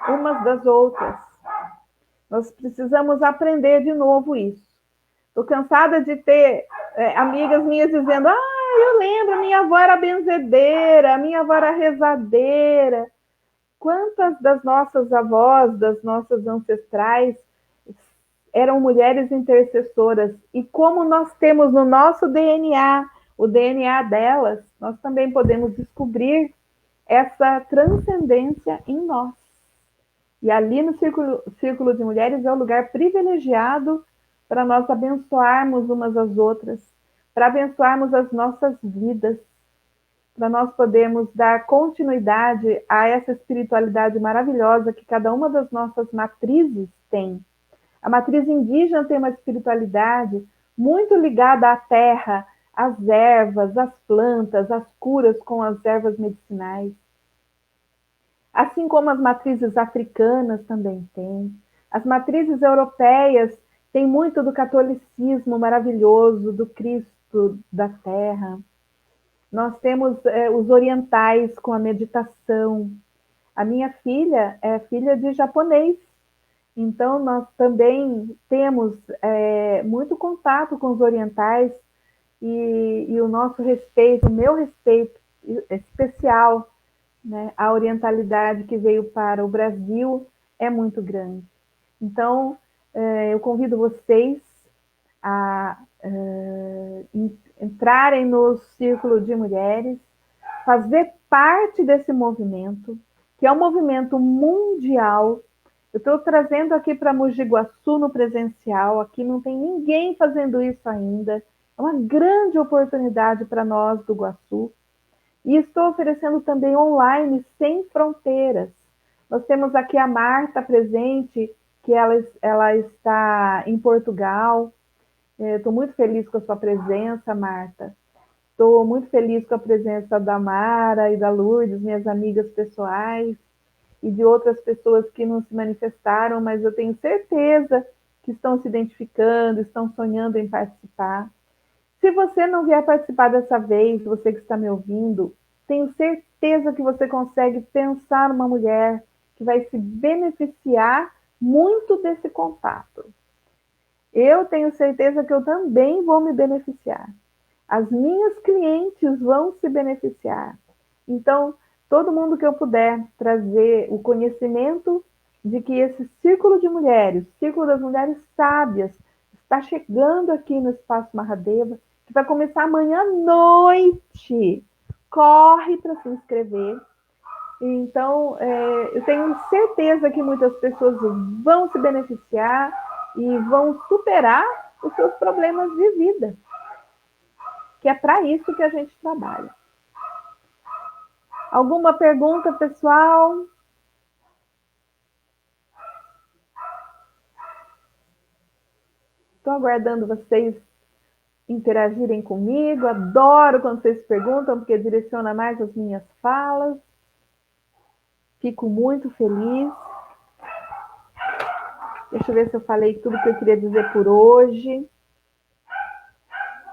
umas das outras. Nós precisamos aprender de novo isso. Estou cansada de ter amigas minhas dizendo: eu lembro, minha avó era benzedeira, minha avó era rezadeira. Quantas das nossas avós, das nossas ancestrais, eram mulheres intercessoras? E como nós temos no nosso DNA, o DNA delas, nós também podemos descobrir essa transcendência em nós. E ali no Círculo de Mulheres é o lugar privilegiado para nós abençoarmos umas às outras, para abençoarmos as nossas vidas, para nós podermos dar continuidade a essa espiritualidade maravilhosa que cada uma das nossas matrizes tem. A matriz indígena tem uma espiritualidade muito ligada à terra, às ervas, às plantas, às curas com as ervas medicinais. Assim como as matrizes africanas também têm. As matrizes europeias têm muito do catolicismo maravilhoso, do Cristo da terra. Nós temos os orientais com a meditação. A minha filha é filha de japonês, então nós também temos muito contato com os orientais e o nosso respeito, o meu respeito especial, né, a orientalidade que veio para o Brasil é muito grande. Então, eu convido vocês a entrarem no Círculo de Mulheres, fazer parte desse movimento, que é um movimento mundial. Eu estou trazendo aqui para Mogi Guaçu no presencial, aqui não tem ninguém fazendo isso ainda. É uma grande oportunidade para nós do Guaçu. E estou oferecendo também online, sem fronteiras. Nós temos aqui a Marta presente, que ela está em Portugal. Estou muito feliz com a sua presença, Marta. Estou muito feliz com a presença da Mara e da Lourdes, minhas amigas pessoais, e de outras pessoas que não se manifestaram, mas eu tenho certeza que estão se identificando, estão sonhando em participar. Se você não vier participar dessa vez, você que está me ouvindo, tenho certeza que você consegue pensar numa mulher que vai se beneficiar muito desse contato. Eu tenho certeza que eu também vou me beneficiar. As minhas clientes vão se beneficiar. Então, todo mundo que eu puder trazer o conhecimento de que esse círculo de mulheres, círculo das mulheres sábias, está chegando aqui no Espaço Mahadeva, que vai começar amanhã à noite. Corre para se inscrever. Então, eu tenho certeza que muitas pessoas vão se beneficiar e vão superar os seus problemas de vida, que é para isso que a gente trabalha. Alguma pergunta, pessoal? Estou aguardando vocês interagirem comigo. Adoro quando vocês perguntam, porque direciona mais as minhas falas. Fico muito feliz. Deixa eu ver se eu falei tudo que eu queria dizer por hoje.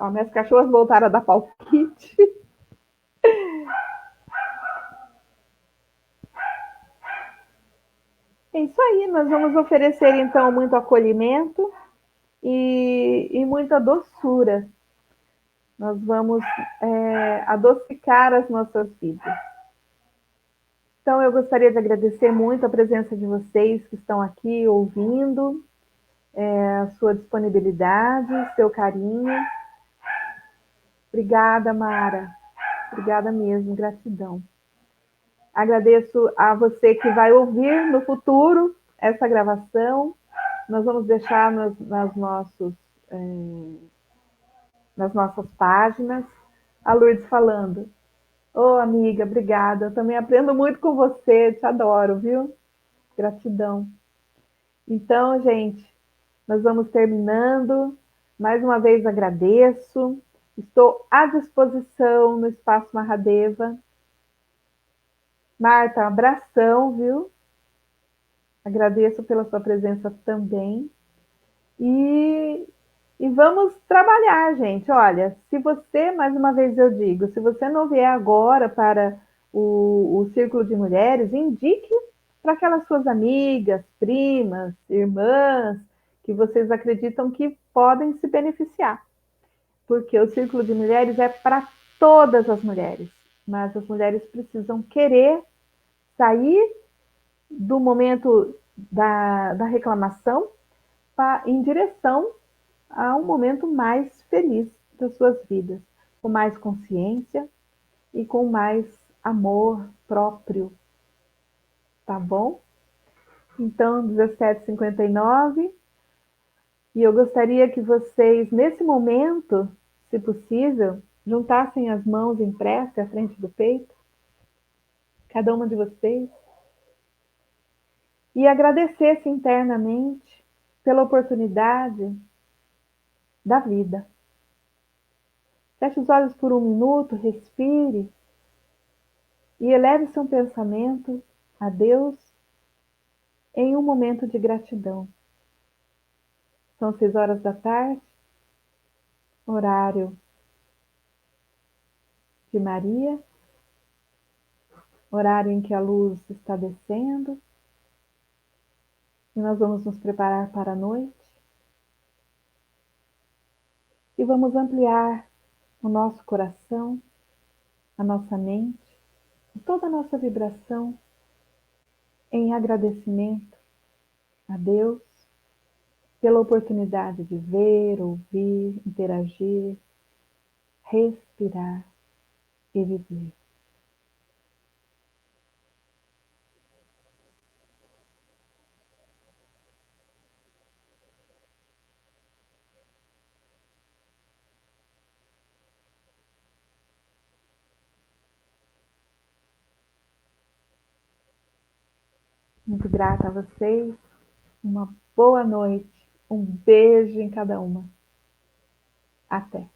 Ó, minhas cachorras voltaram a dar palpite. É isso aí, nós vamos oferecer então muito acolhimento e muita doçura. Nós vamos adocicar as nossas vidas. Então, eu gostaria de agradecer muito a presença de vocês que estão aqui ouvindo, a sua disponibilidade, seu carinho. Obrigada, Mara. Obrigada mesmo, gratidão. Agradeço a você que vai ouvir no futuro essa gravação. Nós vamos deixar nas nossas páginas. A Lourdes falando. Ô, amiga, obrigada. Eu também aprendo muito com você, te adoro, viu? Gratidão. Então, gente, nós vamos terminando. Mais uma vez agradeço. Estou à disposição no Espaço Mahadeva. Marta, um abração, viu? Agradeço pela sua presença também. E, e vamos trabalhar, gente. Olha, se você, mais uma vez eu digo, se você não vier agora para o Círculo de Mulheres, indique para aquelas suas amigas, primas, irmãs, que vocês acreditam que podem se beneficiar. Porque o Círculo de Mulheres é para todas as mulheres, mas as mulheres precisam querer sair do momento da reclamação em direção a um momento mais feliz das suas vidas, com mais consciência e com mais amor próprio, tá bom? Então, 17h59, e eu gostaria que vocês, nesse momento, se possível, juntassem as mãos em prece à frente do peito, cada uma de vocês, e agradecessem internamente pela oportunidade da vida. Feche os olhos por um minuto, respire e eleve seu pensamento a Deus em um momento de gratidão. São 6 horas da tarde, horário de Maria, horário em que a luz está descendo, e nós vamos nos preparar para a noite. E vamos ampliar o nosso coração, a nossa mente, toda a nossa vibração em agradecimento a Deus pela oportunidade de ver, ouvir, interagir, respirar e viver. Muito grata a vocês. Uma boa noite. Um beijo em cada uma. Até.